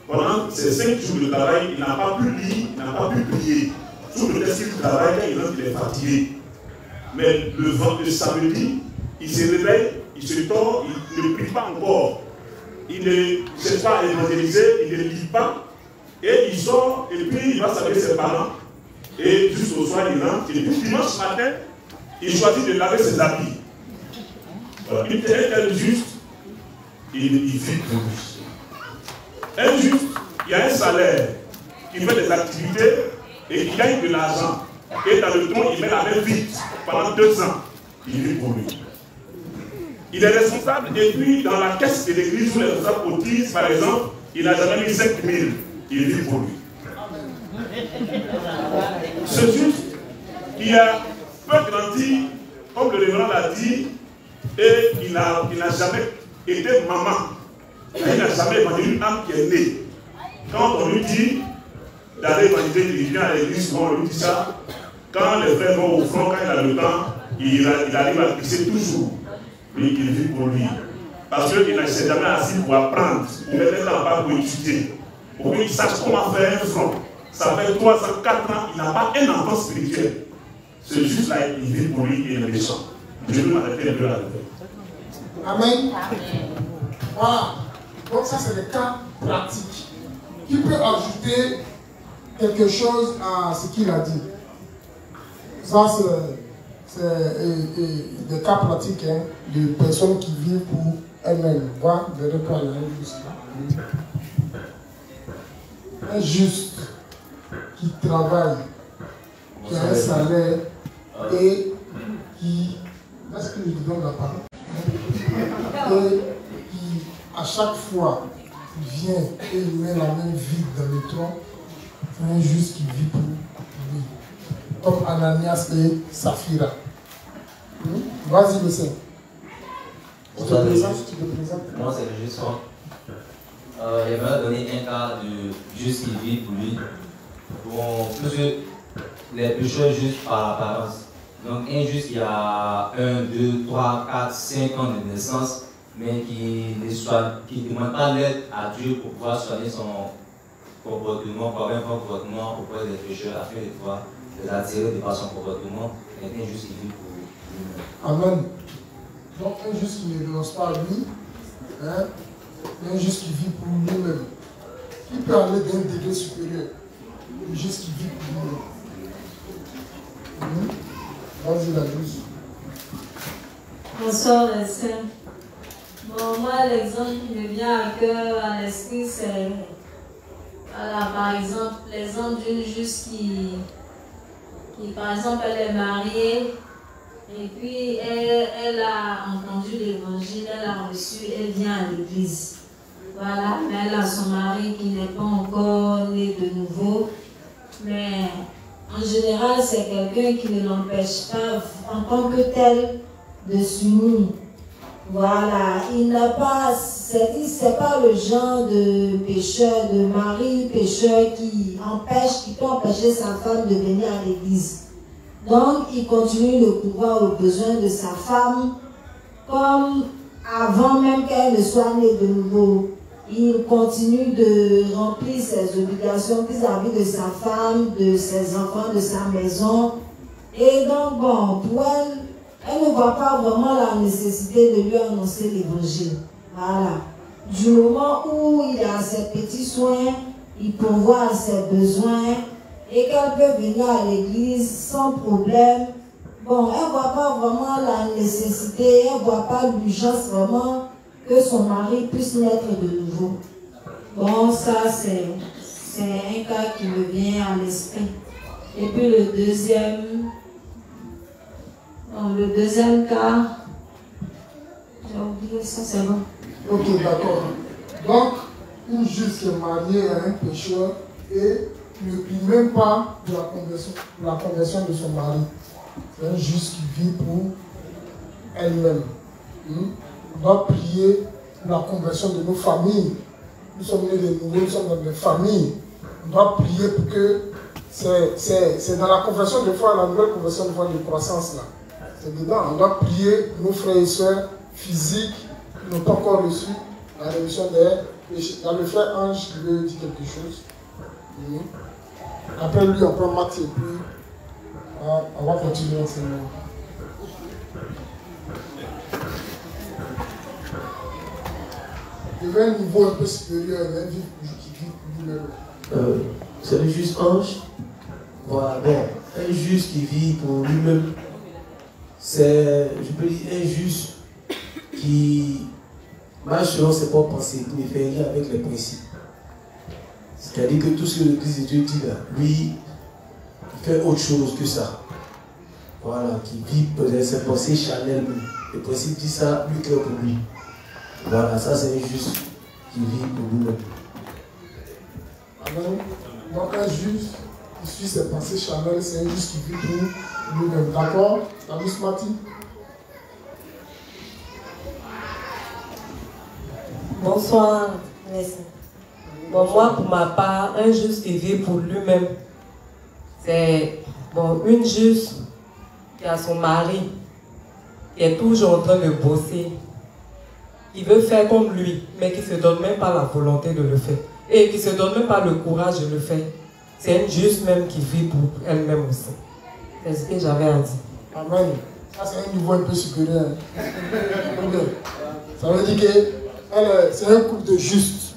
pendant ces 5 jours de travail, il n'a pas pu lire, il n'a pas pu prier. Sous le test qu'il travaille, il est fatigué. Mais le samedi, il se réveille, il se tord, il ne prie pas encore. Il ne cherche pas à évangéliser, il ne lit pas, et il sort, et puis il va saluer ses parents, et jusqu'au soir il rentre, et puis dimanche matin, il choisit de laver ses habits. Voilà. Une telle juste, il vit pour lui. Un juste, il a un salaire, qui fait des activités et qui gagne de l'argent. Et dans le temps, il met la main vite pendant 2 ans. Il vit pour lui. Il est responsable et puis dans la caisse de l'église où les responsables cotisent, par exemple, il n'a jamais mis 5 000. Il vit pour lui. Ce juste, qui a peu grandi, comme le révérend l'a dit, et il n'a jamais été maman. Il n'a jamais évangélisé une âme qui est née. Quand on lui dit d'aller évangéliser, il vient à l'église, on lui dit ça. Quand les frères vont au front, quand il a le temps, il arrive à pisser toujours. Mais il vit pour lui. Parce qu'il ne s'est jamais assis pour apprendre, pour mettre un temps pour étudier. Pour qu'il sache comment faire un front. Ça fait 3 ans, 4 ans, il n'a pas un enfant spirituel. C'est juste là, il vit pour lui et il est méchant. Je vais m'arrêter un peu là. Amen. Voilà. Donc ça, c'est le cas pratique. Qui peut ajouter quelque chose à ce qu'il a dit? Ça, c'est des cas pratiques hein, de personnes qui vivent pour elles-mêmes. Voilà, derrière toi, il y a un juste là. Un juste qui travaille, qui a un salaire et qui... Est-ce que je lui donne la parole? Et qui, à chaque fois, vient et il met la main vide dans le tronc, c'est un juste qui vit pour lui. Comme Ananias et Saphira. Vas-y, le Seigneur. Tu te présentes? Moi, c'est le juste. Il m'a donné un cas de juste qui vit pour lui. Bon, parce que les pécheurs juste par apparence. Donc, un juste qui a 1, 2, 3, 4, 5 ans de naissance, mais qui ne demande pas l'aide à Dieu pour pouvoir soigner son comportement, par un comportement auprès des pécheurs, afin de pouvoir les attirer de par son comportement. Et un juste qui vit pour lui. Amen. Donc, un juste qui ne renonce pas à lui, hein, un juste qui vit pour lui-même. Il peut aller d'un degré supérieur. Un juste qui vit pour lui-même. Vas-y, la douce. Bonsoir, les saints. Bon, moi, l'exemple qui me vient à cœur, à l'esprit, c'est, voilà, par exemple, l'exemple d'une juste qui, par exemple, elle est mariée, et puis elle a entendu l'évangile, elle a reçu, elle vient à l'église. Voilà, mais elle a son mari qui n'est pas encore né de nouveau, mais en général, c'est quelqu'un qui ne l'empêche pas en tant que tel de s'unir. Voilà, il n'a pas, c'est pas le genre de pécheur, de mari pécheur qui peut empêcher sa femme de venir à l'église. Donc, il continue de pouvoir aux besoins de sa femme, comme avant même qu'elle ne soit née de nouveau. Il continue de remplir ses obligations vis-à-vis de sa femme, de ses enfants, de sa maison. Et donc, bon, pour elle ne voit pas vraiment la nécessité de lui annoncer l'évangile. Voilà. Du moment où il a ses petits soins, il pourvoit à ses besoins et qu'elle peut venir à l'église sans problème. Bon, elle ne voit pas vraiment la nécessité, elle ne voit pas l'urgence vraiment que son mari puisse naître de nouveau. Bon, ça c'est un cas qui me vient à l'esprit. Et puis le deuxième cas, j'ai oublié ça, c'est bon. Ok, d'accord. Donc, une juste qui est mariée à un pécheur et ne prie même pas de la conversion de son mari. C'est un juste qui vit pour elle-même. On doit prier pour la conversion de nos familles. Nous sommes nés de nouveau, nous sommes dans des familles. On doit prier pour que c'est dans la conversion de foi, la nouvelle conversion de foi de croissance là. C'est dedans. On doit prier pour nos frères et sœurs physiques qui n'ont pas encore reçu la rémission des péchés. Il y a le frère Ange qui veut dire quelque chose. Après lui, on prend Matthieu et puis on va continuer l'enseignement. Il y avait un niveau un peu supérieur, un vie qui vit pour lui-même. C'est le juste ange. Voilà, bon, un juste qui vit pour lui-même, c'est, je peux dire, un juste qui marche selon ses propres pensées, qui ne fait rien avec les principes. C'est-à-dire que tout ce que l'Église de Dieu dit là, lui, il fait autre chose que ça. Voilà, qui vit peut-être ses pensées charnelles. Le principe dit ça, lui clair pour lui. Voilà, ça c'est un juste qui vit pour lui-même. Amen. Donc un juste qui suit ses pensées charnelles, c'est un juste qui vit pour lui-même. D'accord? La Miss Mati? Bonsoir, merci. Bon, moi, pour ma part, un juste qui vit pour lui-même, c'est bon, une juste qui a son mari, qui est toujours en train de bosser, qui veut faire comme lui, mais qui ne se donne même pas la volonté de le faire. Et qui ne se donne même pas le courage de le faire. C'est une juste même qui vit pour elle-même aussi. C'est ce que j'avais à dire. Amen. Ça, c'est un niveau un peu supérieur. Ça veut dire que c'est un couple de justes.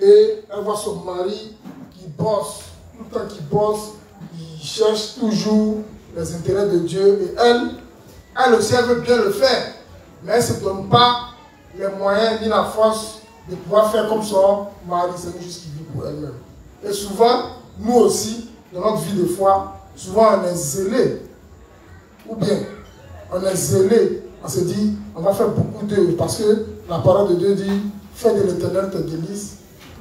Et elle voit son mari qui bosse, tout le temps qu'il bosse, il cherche toujours les intérêts de Dieu. Et elle, Elle aussi, elle veut bien le faire. Mais elle ne se donne pas les moyens ni la force de pouvoir faire comme son mari. C'est une juste qui vit pour elle-même. Et souvent, nous aussi, dans notre vie de foi, souvent on est zélé. Ou bien, on est zélé. On se dit, on va faire beaucoup d'œuvres. Parce que la parole de Dieu dit, fais de l'Éternel tes délices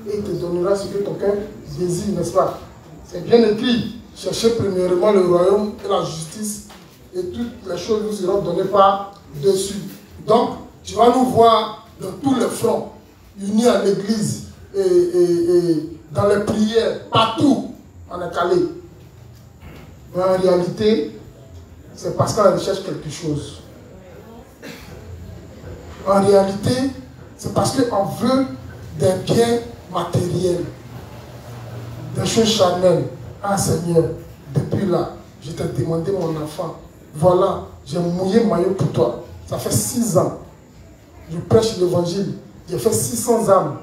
et il te donnera ce que ton cœur désire, n'est-ce pas? C'est bien écrit. Cherchez premièrement le royaume et la justice et toutes les choses nous seront données par-dessus. Donc, tu vas nous voir dans tous les fronts, unis à l'église et dans les prières, partout, on est calé. Mais en réalité, c'est parce qu'on recherche quelque chose. En réalité, c'est parce qu'on veut des biens matériels, des choses charnelles. Ah Seigneur, depuis là, je t'ai demandé mon enfant. Voilà, j'ai mouillé maillot pour toi. Ça fait 6 ans. Je prêche l'évangile. J'ai fait 600 âmes.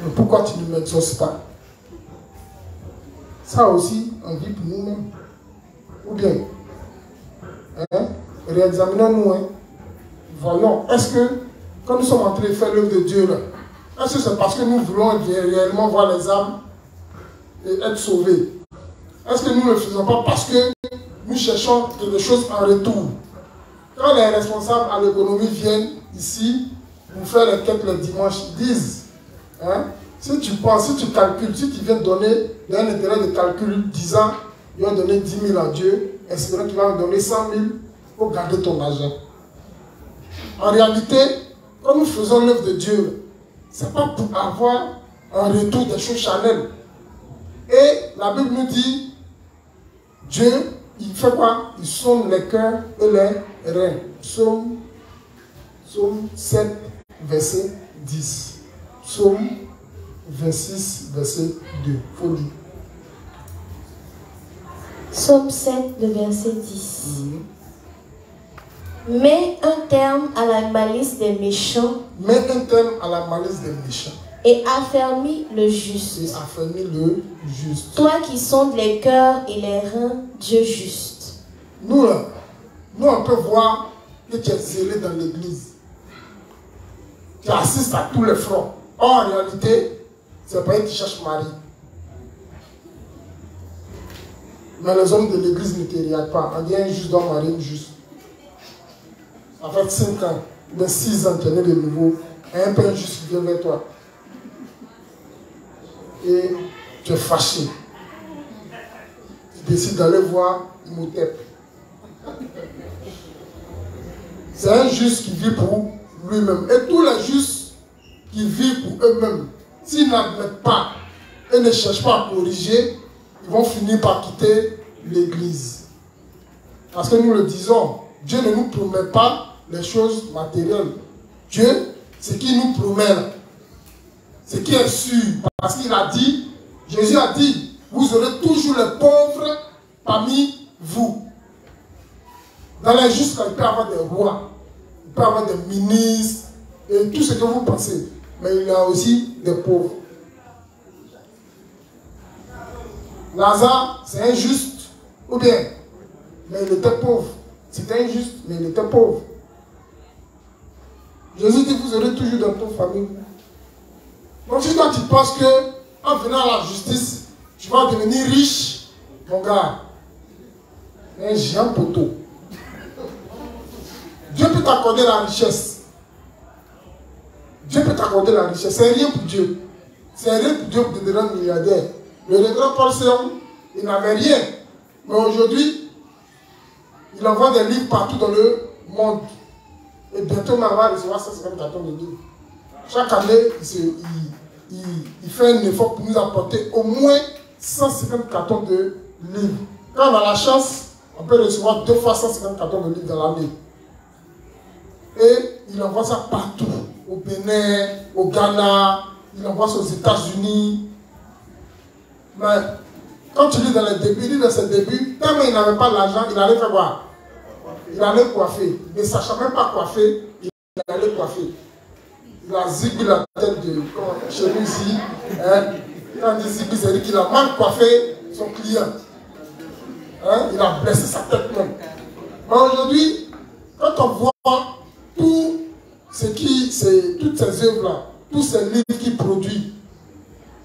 Mais pourquoi tu ne m'exauces pas? Ça aussi, on vit pour nous-mêmes. Ou bien, hein? Réexaminons-nous. Hein? Voyons, est-ce que, quand nous sommes en train de faire l'œuvre de Dieu, là, est-ce que c'est parce que nous voulons réellement voir les âmes et être sauvés? Est-ce que nous ne le faisons pas parce que nous cherchons quelque chose en retour? Quand les responsables à l'économie viennent ici pour faire les quêtes le dimanche, ils disent, hein, si tu penses, si tu calcules, si tu viens donner un intérêt de calcul disant, il va donner 10 000 à Dieu, espérant qu'il va me donner 100 000 pour garder ton argent. En réalité, quand nous faisons l'œuvre de Dieu, ce n'est pas pour avoir un retour des choses charnelles. Et la Bible nous dit, Dieu, il fait quoi? Il sonde les cœurs et les reins. Psaume 7, verset 10. Psaume 26, verset 2. Faut dire. Psaume 7, le verset 10. Mets un terme à la malice des méchants. Mets un terme à la malice des méchants. Et affermis le juste. Et affermis le juste. Toi qui sondes les cœurs et les reins, Dieu juste. Nous, là, on peut voir que tu es zélé dans l'église. Tu assistes à tous les fronts. Or, en réalité, c'est pas que tu cherches mari. Mais les hommes de l'église ne te regardent pas. On dit un juste doit marier une juste. Ça fait 5 ans, mais 6 ans, tu es né de nouveau. Et un père juste qui vient vers toi. Et tu es fâché. Tu décides d'aller voir Imhotep. C'est un juste qui vit pour lui-même. Et tous les justes qui vivent pour eux-mêmes, s'ils n'admettent pas et ne cherchent pas à corriger, ils vont finir par quitter l'église. Parce que nous le disons, Dieu ne nous promet pas les choses matérielles. Dieu, ce qu'il nous promet, ce qui est sûr, parce qu'il a dit, Jésus a dit, vous aurez toujours les pauvres parmi vous. Dans les justes, il peut y avoir des rois, il peut y avoir des ministres, et tout ce que vous pensez. Mais il y a aussi des pauvres. Lazare, c'est injuste, ou bien, mais il était pauvre. C'était injuste, mais il était pauvre. Jésus dit, vous aurez toujours dans ton famille. Donc si toi tu penses que en venant à la justice, tu vas devenir riche, mon gars, un géant poteau. Dieu peut t'accorder la richesse. Dieu peut t'accorder la richesse. C'est rien pour Dieu. C'est rien pour Dieu de devenir milliardaire. Le grand Paul Séon, il n'avait rien. Mais aujourd'hui, il envoie des livres partout dans le monde. Et bientôt, on va recevoir 154 tonnes de livres. Chaque année, il fait un effort pour nous apporter au moins 154 tonnes de livres. Quand on a la chance, on peut recevoir 2 fois 154 tonnes de livres dans l'année. Et il envoie ça partout. Au Bénin, au Ghana, il envoie ça aux États-Unis. Mais quand tu lis dans les débuts, il dit dans ses débuts, tellement il n'avait pas l'argent, il allait faire quoi? Il allait coiffer. Mais ne sachant même pas coiffer, il allait coiffer. Il a zibi la tête de chez nous ici. Hein? Quand on dit zibi, c'est-à-dire qu'il a mal coiffé son client. Hein, il a blessé sa tête même. Mais aujourd'hui, quand on voit toutes ces œuvres-là, tous ces livres qu'il produit,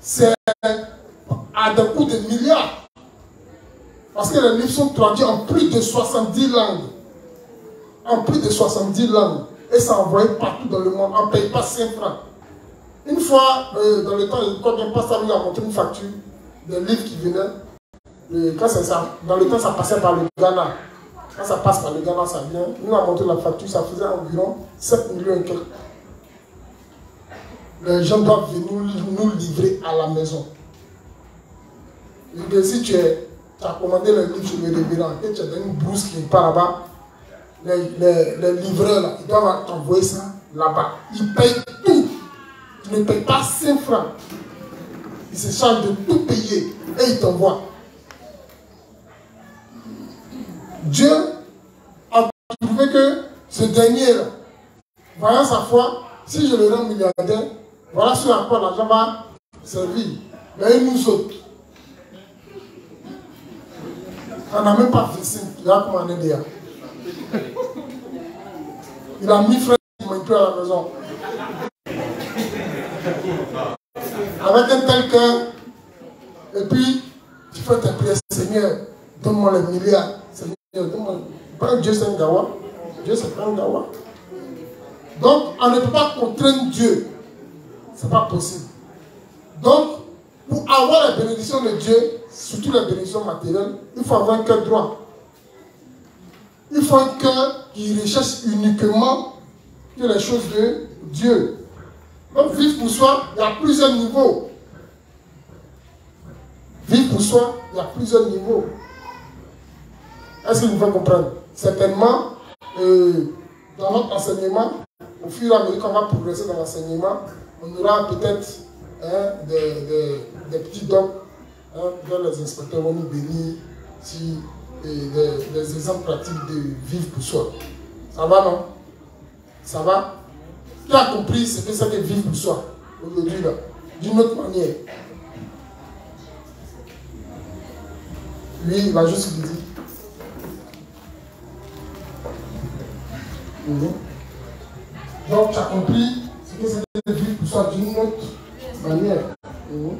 c'est à des coûts de milliards. Parce que les livres sont traduits en plus de 70 langues. En plus de 70 langues. Et ça envoyé partout dans le monde. On ne paye pas 5 francs. Une fois, dans le temps, quand un pasteur lui a montré une facture des livres qui venaient, quand dans le temps, ça passait par le Ghana. Quand ça passe par le Ghana, ça vient. Il nous a montré la facture, ça faisait environ 7 millions et quelques. Les gens doivent venir nous livrer à la maison. Et si tu as commandé le livre chez le révérend et tu as donné une brousse qui part là-bas, les livreurs, là, ils doivent t'envoyer ça là-bas. Ils payent tout. Tu ne payes pas 5 francs. Ils se chargent de tout payer et ils t'envoient. Dieu a trouvé que ce dernier-là, voyant sa foi, si je le rends milliardaire, voilà ce à quoi l'argent va servir. Mais il nous autres, on n'a même pas fait signe. Il a commandé déjà. Il a mis frère qui m'a à la maison. Avec un tel cœur, et puis tu fais tes prières, Seigneur, donne-moi les milliards. Seigneur, donne-moi. Pas Dieu, c'est un gawa. Dieu, c'est pas un gawa. Donc, on ne peut pas contraindre Dieu. Ce n'est pas possible. Donc, pour avoir la bénédiction de Dieu, surtout la bénédiction matérielle, il faut avoir un cœur droit. Il faut un cœur qui recherche uniquement que les choses de Dieu. Donc, vivre pour soi, il y a plusieurs niveaux. Vivre pour soi, il y a plusieurs niveaux. Est-ce que vous pouvez comprendre? Certainement, dans notre enseignement, au fur et à mesure qu'on va progresser dans l'enseignement, on aura peut-être des petits dons dans les inspecteurs vont nous bénir si, des exemples pratiques de vivre pour soi. Ça va, non? Ça va? Qui a compris ce que c'est que vivre pour soi aujourd'hui, là, d'une autre manière? Lui, il va juste le dire. Donc, tu as compris ce que c'est que vivre pour soi d'une autre manière. Bon,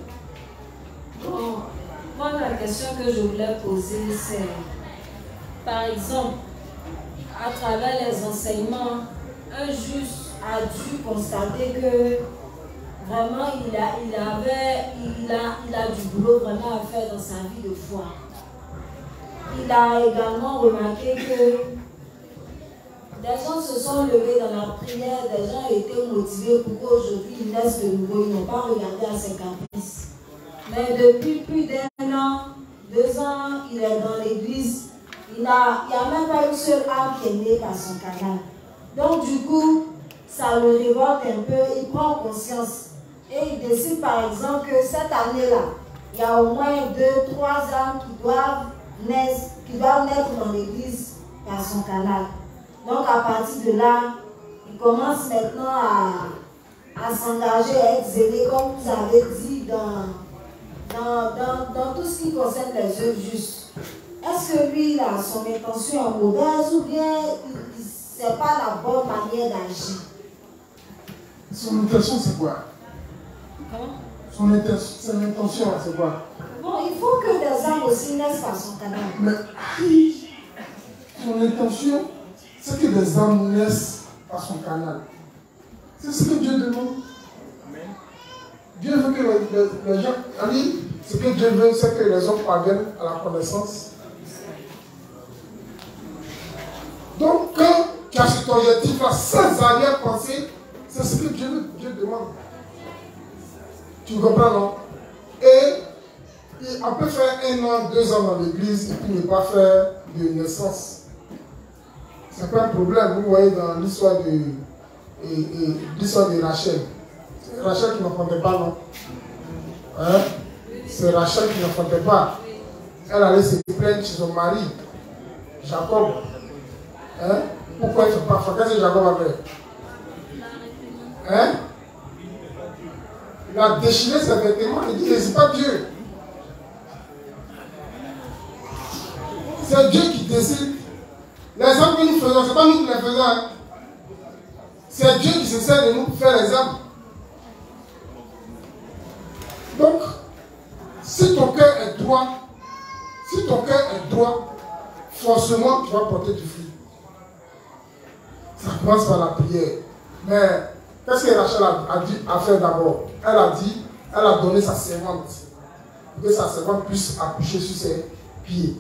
moi, la question que je voulais poser, c'est, par exemple, à travers les enseignements, un juge a dû constater que vraiment il a du boulot vraiment à faire dans sa vie de foi. Il a également remarqué que des gens se sont levés dans la prière, des gens étaient motivés pour qu'aujourd'hui ils naissent de nouveau, ils n'ont pas regardé à ses caprices. Mais depuis plus d'1 an, 2 ans, il est dans l'église, il n'y a même pas une seule âme qui est née par son canal. Donc du coup, ça le révolte un peu, il prend conscience. Et il décide par exemple que cette année-là, il y a au moins 2, 3 âmes qui doivent naître dans l'église par son canal. Donc à partir de là, il commence maintenant à s'engager, à être zélé, comme vous avez dit, dans tout ce qui concerne les œuvres justes. Est-ce que lui, il a son intention mauvaise ou bien ce n'est pas la bonne manière d'agir? Son intention, c'est quoi? Son intention, c'est quoi? Bon, il faut que des âmes aussi naissent par son canal. Mais son intention, c'est que des âmes naissent par son canal. C'est ce que Dieu demande. Dieu veut que les gens... Ce que Dieu veut, c'est que les hommes parviennent à la connaissance. Donc, quand tu as cet objectif-là, sans arrière-pensée, c'est ce que Dieu demande. Tu comprends, non? Et on peut faire 1 an, 2 ans dans l'église et puis ne pas faire de naissance. C'est pas un problème. Vous voyez dans l'histoire de Rachel. C'est Rachel qui n'enfantait pas, non? Hein? C'est Rachel qui n'enfantait pas. Elle allait se plaindre chez son mari, Jacob. Hein? Pourquoi il ne fait pas enfant? Qu'est-ce que Jacob a fait? Hein? Il a déchiré ses vêtements et dit, c'est pas Dieu. C'est Dieu qui décide. Les âmes que nous faisons, ce n'est pas nous qui les faisons. Hein. C'est Dieu qui se sert de nous pour faire les âmes. Donc, si ton cœur est droit, forcément tu vas porter du fruit. Ça commence par la prière. Mais qu'est-ce que Rachel a dit à faire d'abord? Elle a donné sa servante. Pour que sa servante puisse accoucher sur ses pieds.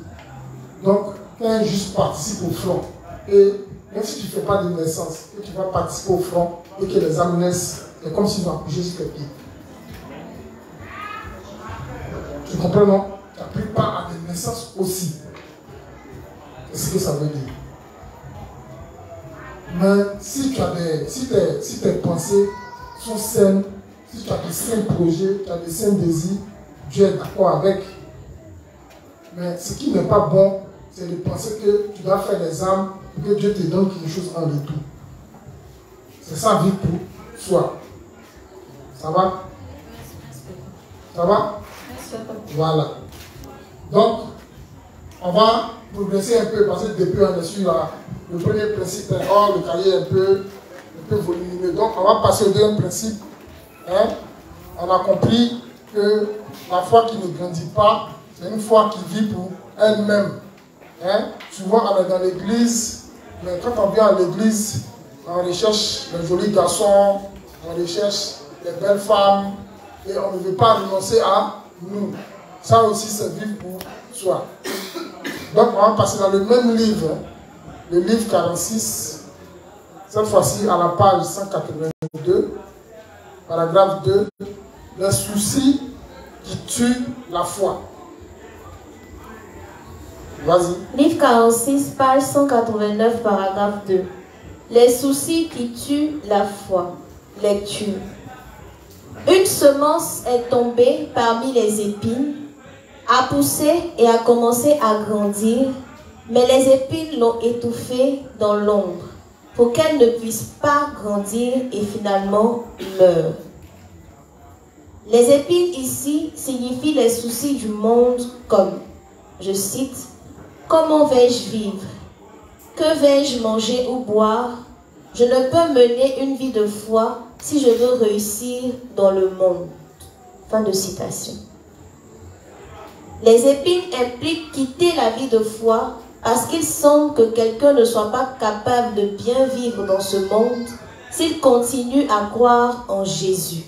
Donc, quand un juste participe au front, et même si tu ne fais pas de naissance, que tu vas participer au front et que les âmes naissent, c'est comme s'ils ont accouché sur tes pieds. Tu comprends, non? Tu as pris part à des naissances aussi. C'est ce que ça veut dire. Mais si tes pensées sont saines, si tu as des sains projets, tu as des sains désirs, Dieu est d'accord avec. Mais ce qui n'est pas bon, c'est de penser que tu dois faire des âmes pour que Dieu te donne quelque chose en retour. C'est ça, vie pour soi. Ça va? Ça va? Voilà. Donc, on va progresser un peu parce que depuis on est sur le premier principe, le cahier est un peu volumineux. Donc, on va passer au deuxième principe. Hein? On a compris que la foi qui ne grandit pas, c'est une foi qui vit pour elle-même. Hein? Souvent, on est dans l'église, mais quand on vient à l'église, on recherche les jolis garçons, on recherche les belles femmes, et on ne veut pas renoncer à nous. Ça aussi, c'est vivre pour soi. Donc, on va passer dans le même livre, le livre 46, cette fois-ci à la page 182, paragraphe 2, les soucis qui tuent la foi. Vas-y. Livre 46, page 189, paragraphe 2. Les soucis qui tuent la foi. Lecture. Une semence est tombée parmi les épines, a poussé et a commencé à grandir, mais les épines l'ont étouffée dans l'ombre, pour qu'elle ne puisse pas grandir et finalement meure. Les épines ici signifient les soucis du monde comme, je cite, « Comment vais-je vivre? Que vais-je manger ou boire? Je ne peux mener une vie de foi si je veux réussir dans le monde. » Fin de citation. Les épines impliquent quitter la vie de foi parce qu'il semble que quelqu'un ne soit pas capable de bien vivre dans ce monde s'il continue à croire en Jésus.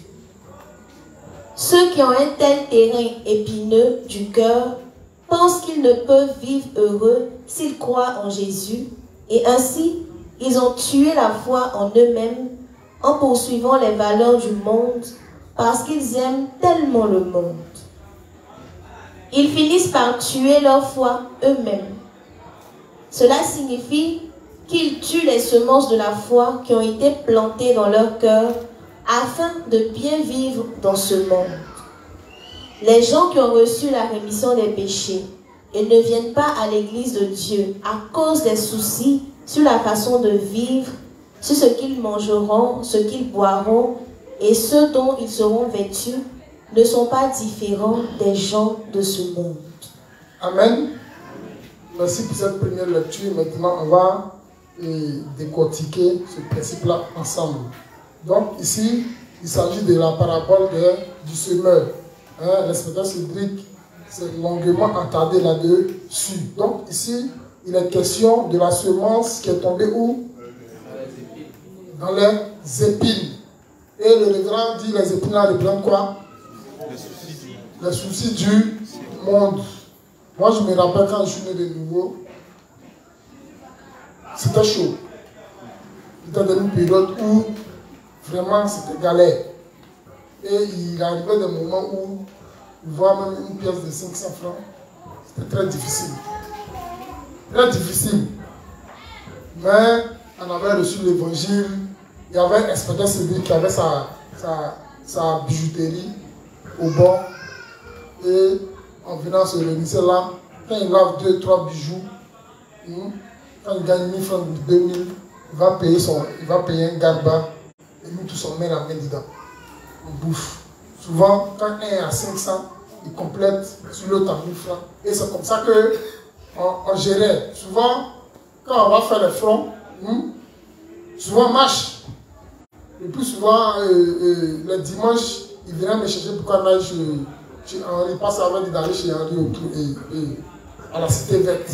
Ceux qui ont un tel terrain épineux du cœur pensent qu'ils ne peuvent vivre heureux s'ils croient en Jésus et ainsi ils ont tué la foi en eux-mêmes en poursuivant les valeurs du monde parce qu'ils aiment tellement le monde. Ils finissent par tuer leur foi eux-mêmes. Cela signifie qu'ils tuent les semences de la foi qui ont été plantées dans leur cœur afin de bien vivre dans ce monde. Les gens qui ont reçu la rémission des péchés et ne viennent pas à l'église de Dieu à cause des soucis sur la façon de vivre, sur ce qu'ils mangeront, ce qu'ils boiront et ce dont ils seront vêtus, ne sont pas différents des gens de ce monde. Amen. Merci pour cette première lecture. Maintenant, on va décortiquer ce principe-là ensemble. Donc, ici, il s'agit de la parabole du semeur. L'inspecteur Cédric s'est longuement attardé là-dessus. Donc, ici, il est question de la semence qui est tombée où? Dans les épines. Et le révérend dit les épines là représentent quoi? Les soucis du monde. Moi, je me rappelle quand je suis né de nouveau, c'était chaud. C'était dans une période où vraiment c'était galère. Et il arrivait des moments où voir même une pièce de 500 francs, c'était très difficile. Très difficile. Mais on avait reçu l'évangile. Il y avait un inspecteur Cédric qui avait sa bijouterie au bord. Et en venant se réunir là, quand il lave 2-3 bijoux, quand il gagne 1000 francs ou 2000, il va payer un garba et nous tous on met la main dedans. On bouffe. Souvent, quand un est à 500, il complète sur l'autre à 1000 francs. Et c'est comme ça que on gérait. Souvent, quand on va faire les fronts, souvent on marche. Le plus souvent, le dimanche, il venait me chercher pour qu'on aille chez Henri. Passe avec d'aller chez Henri à la cité verte.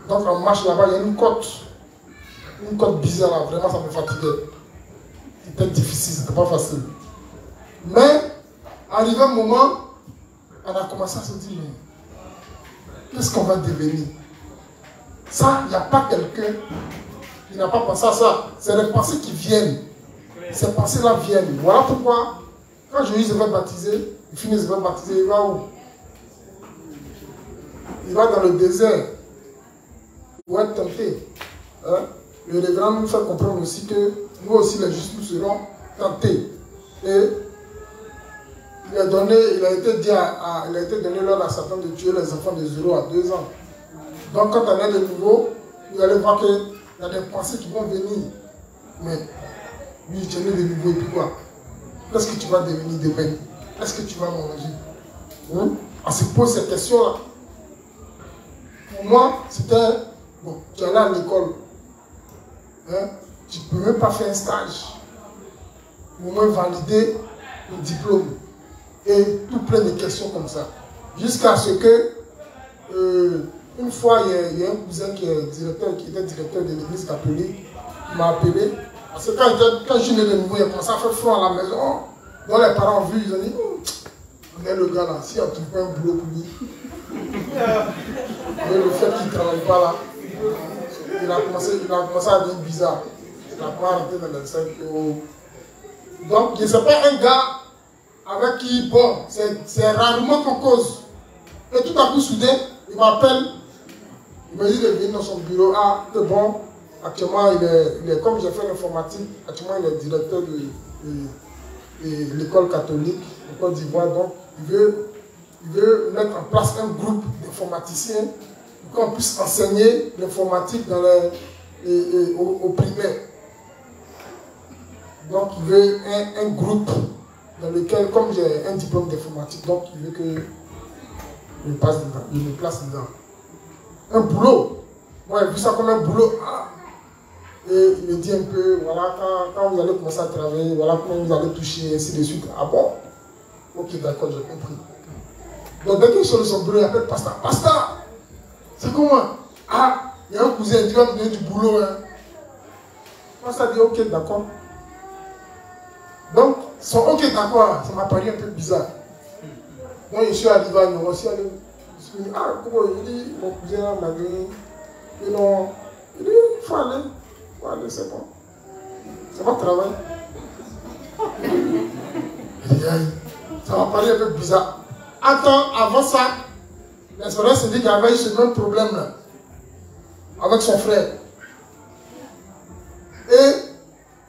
Donc on marche là-bas, il y a une côte bizarre là, vraiment ça me fatiguait. C'était difficile, c'était pas facile. Mais, arrivé un moment, on a commencé à se dire, mais qu'est-ce qu'on va devenir? Ça, il n'y a pas quelqu'un qui n'a pas pensé à ça. C'est les pensées qui viennent. Ces pensées-là viennent. Voilà pourquoi, quand Jésus se va baptiser, il finit de se faire baptiser, il va où? Il va dans le désert pour être tenté. Hein? Le révérend nous fait comprendre aussi que nous aussi, les justes, nous serons tentés. Et il a été donné l'ordre à Satan de tuer les enfants de 0 à 2 ans. Donc quand on est de nouveau, vous allez voir qu'il y a des pensées qui vont venir. Mais lui, tu es né de nouveau et puis quoi? Qu'est-ce que tu vas devenir demain? Est-ce que tu vas manger? On se pose ces questions-là. Pour moi, c'était, bon, tu allais à l'école. Hein? Tu ne peux même pas faire un stage. Au moins valider le diplôme. Et tout plein de questions comme ça. Jusqu'à ce que, une fois, il y a un cousin qui était directeur de l'église catholique, qui m'a appelé. Parce que quand je suis né de nouveau, il a commencé à faire front à la maison. Donc les parents ont vu, ils ont dit, on est le gars là, si on ne trouve pas un boulot pour lui. Et le fait qu'il ne travaille pas là, il a commencé à devenir bizarre. Il n'a pas rentré dans les 5 euros. Donc, je ne sais pas un gars avec qui, bon, c'est rarement qu'on cause. Et tout à coup, soudain, il m'appelle, il me dit de venir dans son bureau. Ah, c'est bon, actuellement, il est comme j'ai fait l'informatique, actuellement, il est directeur de l'école catholique, en Côte d'Ivoire. Donc, il veut mettre en place un groupe d'informaticiens pour qu'on puisse enseigner l'informatique au primaire. Donc, il veut un groupe dans lequel, comme j'ai un diplôme d'informatique, donc il veut que je me place dedans. Un boulot. Moi, j'ai vu ça comme un boulot. Ah. Et il me dit un peu, voilà, quand vous allez commencer à travailler, voilà comment vous allez toucher, et ainsi de suite. Ah bon? Ok, d'accord, j'ai compris. Donc, dès qu'il est sur son bureau, il appelle Pasteur. Pasteur, c'est comment? Ah, il y a un cousin, il va me donner du boulot. Hein. Pasteur dit, ok, d'accord. Donc, son ok, d'accord, ça m'a paru un peu bizarre. Donc, je suis arrivé à Nyon, aussi allé. Je me suis dit, ah, comment? Il dit, mon cousin m'a donné. Et non, il dit, il faut aller. C'est bon. C'est mon travail. Il dit, ça m'a paru un peu bizarre. Attends, avant ça, l'inspecteur s'est dit qu'il avait eu ce même problème là, avec son frère. Et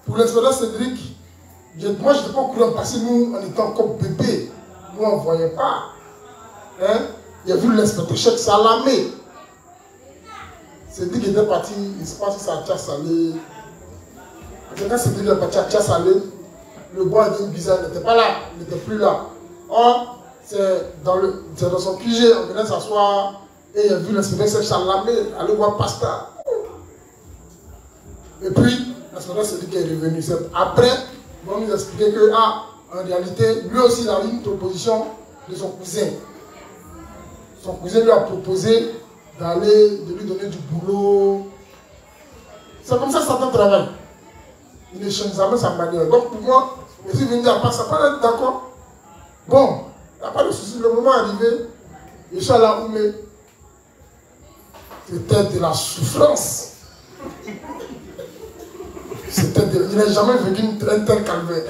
pour l'inspecteur Cédric, moi je n'étais pas au courant parce que nous, on était encore bébés. Nous, on ne voyait pas. Hein? Il a vu l'inspecteur Cheikh Salamé. Cédric était parti, il se passe à Tchassalé. Quand Cédric est parti à Tchassalé, le bois était bizarre, il n'était pas là, il n'était plus là. Or, c'est dans son QG, on venait s'asseoir et il a vu l'inspecteur Cheikh Salamé aller voir Pasteur. Et puis, l'inspecteur Cédric est revenu. Après, ils vont nous expliquer que, en réalité, lui aussi, il a eu une proposition de son cousin. Son cousin lui a proposé de lui donner du boulot. C'est comme ça que Satan travaille. Il ne change jamais sa manière. Donc pour moi, je suis venu à part ça, pas être d'accord. Bon, il n'y a pas de souci. Le moment arrivé, je suis allé à Oumé. C'était de la souffrance. Il n'est jamais venu un tel calvaire.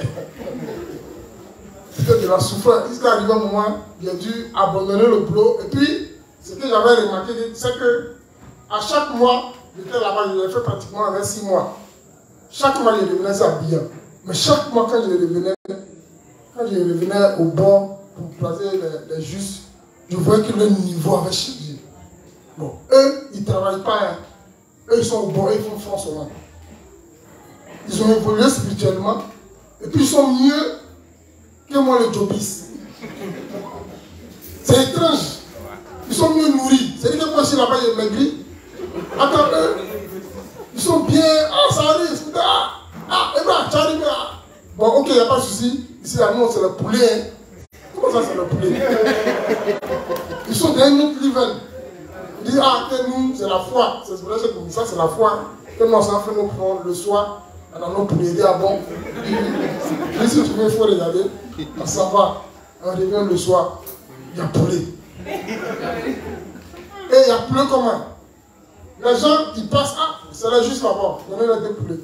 C'était de la souffrance. Jusqu'à arriver un moment, il a dû abandonner le boulot. Et puis, ce que j'avais remarqué, c'est que à chaque mois, j'étais là-bas, je l'ai fait pratiquement avec 6 mois. Chaque mois, je revenais s'habillant. Mais chaque mois, quand je revenais au bord pour placer les justes, je voyais que le niveau avait changé. Bon, eux, ils ne travaillent pas. Hein. Eux, ils sont au bord, ils font force au Ils ont évolué spirituellement. Et puis, ils sont mieux que moi, le jobis. C'est étrange. Ils sont mieux nourris. C'est-à-dire que que si là-bas il est maigri, attends, eux, ils sont bien, ah, ça arrive, et ben, tu arrives là. Bon, ok, il n'y a pas de souci. Ici, là, nous, c'est le poulet. Hein. Comment ça, c'est le poulet? Ils sont dans un autre niveau. Ils disent, ah, que nous, c'est la foi. C'est vrai, c'est comme ça, c'est la foi. Que nous, on s'en fait nous prendre le soir. On a nos poulets, ah bon. Et si tu veux, il faut regarder. On s'en va. On revient le soir. Il y a poulet. Et il y a poulet comment? Les gens, ils passent, ah, c'est là juste là-bas. Donnez-leur des poulets.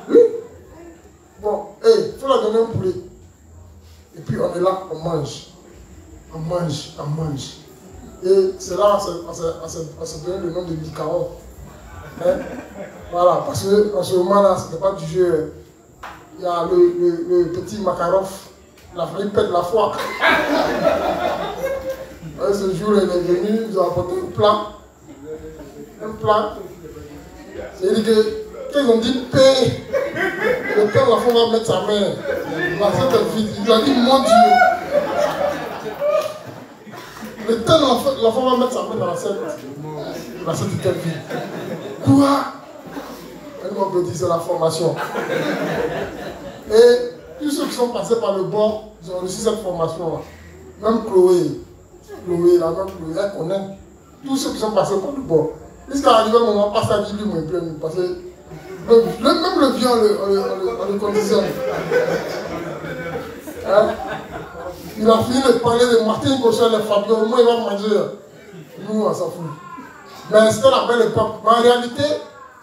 Oui. Bon, il faut leur donner un poulet. Et puis on est là, on mange. On mange, on mange. Et c'est là qu'on se donne le nom de Mikaon. Hein? Voilà, parce qu'en ce moment-là, ce n'est pas du jeu. Il y a le petit Makarov. Il pète la foi. Ce jour, il est venu, il nous a apporté un plat. Un plat. C'est-à-dire que, quand ils ont dit paix, le temps, la femme va mettre sa main. La fête est vide. Il a dit, mon Dieu. Le temps, la femme va mettre sa main dans la scène. La scène était vide. Quoi? Elle m'a dit, c'est la formation. Et tous ceux qui sont passés par le bord, ils ont reçu cette formation-là. Même Chloé, elle connaît. Tous ceux qui sont passés par le bord. Jusqu'à arriver au moment, pas ça dit lui, parce que même le vieux, on le conditionne. Hein? Il a fini de parler de Martin Gauchel et Fabio, au moins il va manger. Nous, on s'en fout. Mais c'était la belle époque. Mais en réalité,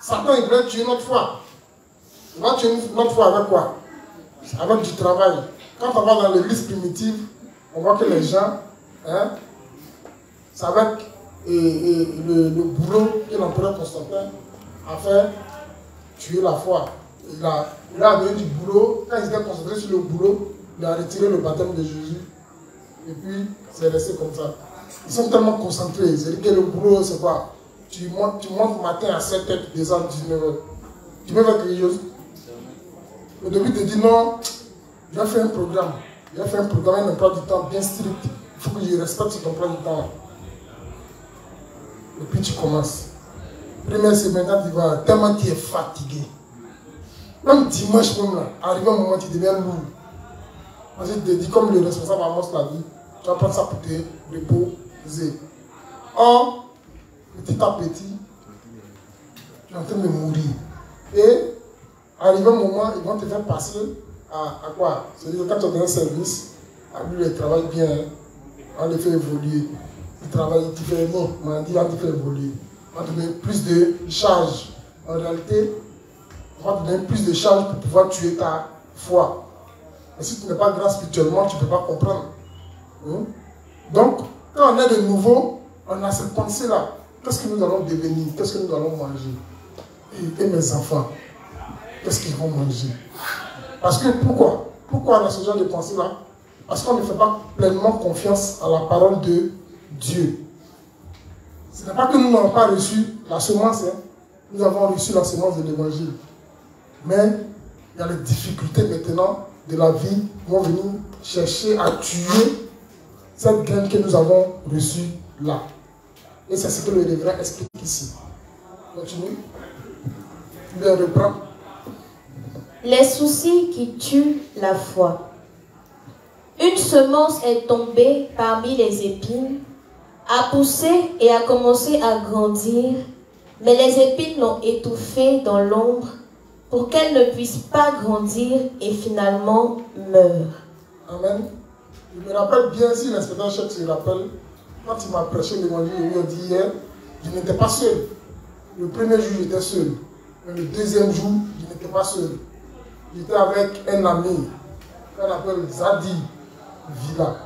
Satan, il voulait tuer notre foi. Il va tuer notre foi avec quoi? Avec du travail. Quand on va dans l'église primitive, on voit que les gens, hein, c'est avec le boulot que l'empereur Constantin a fait tuer la foi. Il a donné du boulot. Quand il s'était concentré sur le boulot, il a retiré le baptême de Jésus. Et puis, c'est resté comme ça. Ils sont tellement concentrés. C'est-à-dire que le boulot, c'est quoi? Tu montes matin à 7h, descends à 19h. Tu peux faire quelque chose? Au début, tu te dis non, j'ai fait un programme. J'ai fait un programme, un emploi du temps bien strict. Il faut que je respecte cet emploi du temps. Et puis tu commences. Première semaine, tu vas tellement tu es fatigué. Même dimanche, même là, arrivé un moment, tu deviens lourd. Parce que tu te dis, comme le responsable Amos l'a dit, tu vas prendre ça pour te reposer. Or, petit à petit, tu es en train de mourir. Et, arrivé un moment, ils vont te faire passer à quoi? C'est-à-dire que quand tu as donné un service, lui, il travaille bien, on le fait évoluer. Il travaille, il fait non, mais on dit, on te fait évoluer. On va te donner plus de charges. En réalité, on va te donner plus de charges pour pouvoir tuer ta foi. Et si tu n'es pas grand spirituellement, tu ne peux pas comprendre. Donc, quand on est de nouveau, on a cette pensée-là. Qu'est-ce que nous allons devenir? Qu'est-ce que nous allons manger? Et mes enfants, qu'est-ce qu'ils vont manger? Parce que pourquoi? Pourquoi on a ce genre de pensée-là? Parce qu'on ne fait pas pleinement confiance à la parole de Dieu. Ce n'est pas que nous n'avons pas reçu la semence, hein. Nous avons reçu la semence de l'évangile. Mais il y a les difficultés maintenant de la vie qui vont venir chercher à tuer cette graine que nous avons reçue là. Et c'est ce que le révérend explique ici. Continue. Il reprend. Les soucis qui tuent la foi. Une semence est tombée parmi les épines, a poussé et a commencé à grandir, mais les épines l'ont étouffée dans l'ombre pour qu'elle ne puisse pas grandir et finalement meure. Amen. Je me rappelle bien, si l'inspecteur chef se rappelle, quand il m'a prêché l'évangile, il m'a dit hier, je n'étais pas seul. Le premier jour, j'étais seul. Mais le deuxième jour, je n'étais pas seul. J'étais avec un ami qu'on appelle Zadi Villa.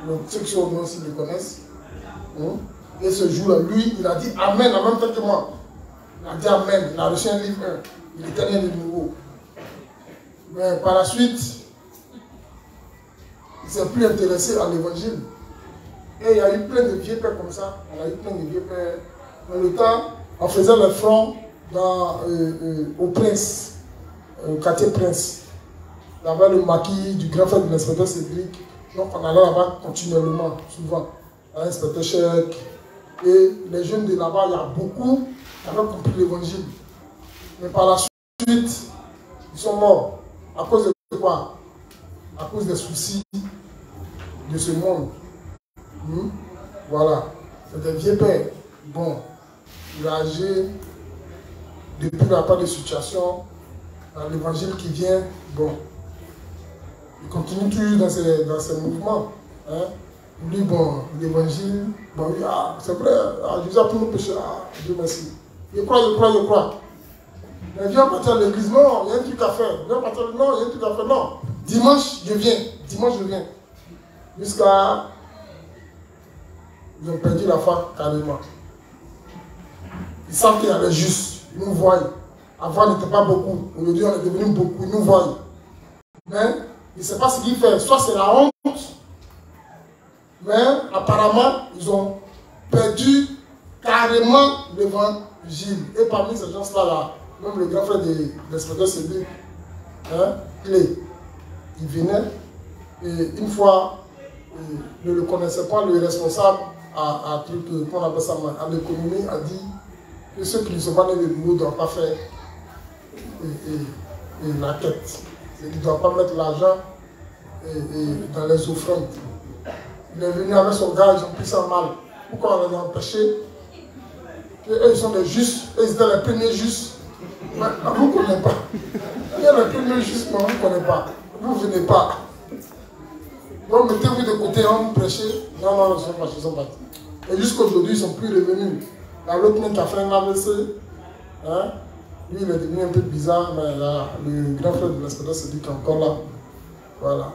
Donc, ceux qui sont venus aussi le connaissent. Et ce jour-là, lui, il a dit Amen en même temps que moi. Il a dit Amen. Il a reçu un livre 1. Il était né de nouveau. Mais par la suite, il ne s'est plus intéressé à l'évangile. Et il y a eu plein de vieux pères comme ça. On a eu plein de vieux pères. Dans le temps, on faisait le front au Prince, au quartier Prince. Il y avait le maquis du grand frère de l'inspecteur Cédric. Donc on allait là-bas continuellement, souvent. inspecteur chèque. Et les jeunes de là-bas, il y a beaucoup qui avaient compris l'évangile. Mais par la suite, ils sont morts. À cause de quoi? À cause des soucis de ce monde. Voilà. C'est des vieux pères. Bon, il a âgé depuis la part de situation. L'évangile qui vient, bon, il continue toujours dans ses mouvements. Hein. Lui, bon, l'évangile, bon, oui, c'est vrai, Jésus a pris nos péchés, Dieu merci. Je crois. Mais viens partir à l'église, non, il y a un truc à faire. Viens partir, non, il y a un truc à faire, non. Dimanche, je viens. Jusqu'à... Ils ont perdu la foi carrément. Ils savent qu'il y a les justes, ils nous voient. Avant, on n'était pas beaucoup. Aujourd'hui, on est devenu beaucoup, ils nous voient. Mais, ils ne savent pas ce qu'ils font. Soit c'est la honte, mais apparemment, ils ont perdu carrément l'évangile. Et parmi ces gens-là, même le grand frère de l'inspecteur Cédric, Clé, il venait, et une fois, il ne le connaissait pas, le responsable à truc qu'on appelle ça à l'économie, a dit que ceux qui ne sont pas nés de nouveau ne doivent pas faire la quête. Ils ne doivent pas mettre l'argent dans les offrandes. Il est venu avec son gars, ils ont pris ça mal. Pourquoi on les a empêchés? Eux, ils sont des justes, ils étaient les premiers justes. Mais on ne vous connaît pas. Il y a les premiers justes, mais on ne vous connaît pas. Vous ne venez pas. Donc mettez-vous de côté, on vous prêchez. Non, ils sont partis. Et jusqu'à aujourd'hui, ils ne sont plus revenus. L'autre mec qui a fait un AVC, hein? Lui, il est devenu un peu bizarre, mais le grand frère de l'inspecteur se dit qu'il est encore là. Voilà.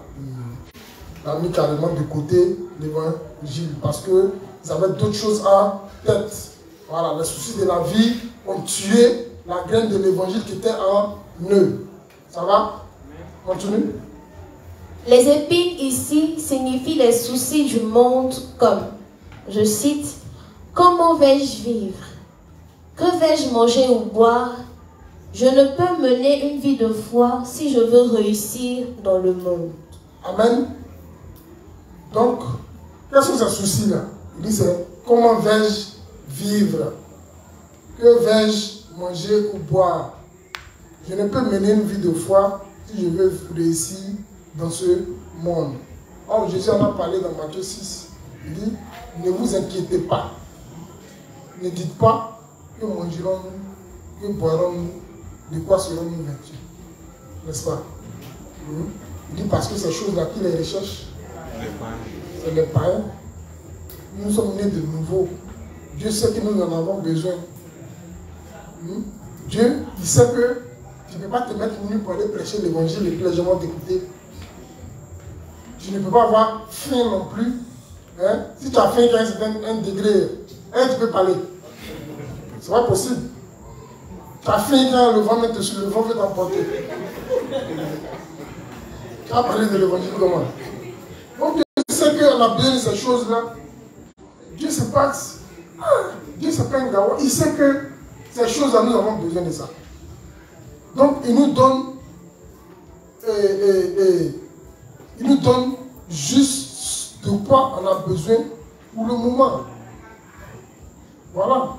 Il a mis carrément de côté l'évangile parce qu'ils avaient d'autres choses à tête. Voilà, les soucis de la vie ont tué la graine de l'évangile qui était en eux. Ça va? Continue. Les épines ici signifient les soucis du monde comme, je cite, « Comment vais-je vivre? Que vais-je manger ou boire? Je ne peux mener une vie de foi si je veux réussir dans le monde. » Amen. Donc, quels sont ces soucis-là? Il dit, c'est comment vais-je vivre? Que vais-je manger ou boire? Je ne peux mener une vie de foi si je veux réussir dans ce monde. Or, Jésus en a parlé dans Matthieu 6. Il dit, ne vous inquiétez pas. Ne dites pas que mangerons-nous, que boirons-nous, de quoi serons-nous vêtus. N'est-ce pas? Il dit parce que ces choses-là qui les recherchent, c'est les païens. Nous sommes nés de nouveau. Dieu sait que nous en avons besoin. Dieu, il sait que tu ne peux pas te mettre nu pour aller prêcher l'évangile et puis les gens vont t'écouter. Tu ne peux pas avoir faim non plus. Hein? Si tu as faim quand c'est un degré, tu peux parler. C'est pas possible. Tu as faim quand le vent met dessus, le vent veut t'emporter. Tu as parlé de l'évangile comment? Donc Dieu sait qu'on a besoin de ces choses-là. Dieu se passe. Dieu c'est pas un gawa. Il sait que ces choses-là, nous avons besoin de ça. Donc il nous donne il nous donne juste de quoi on a besoin pour le moment. Voilà.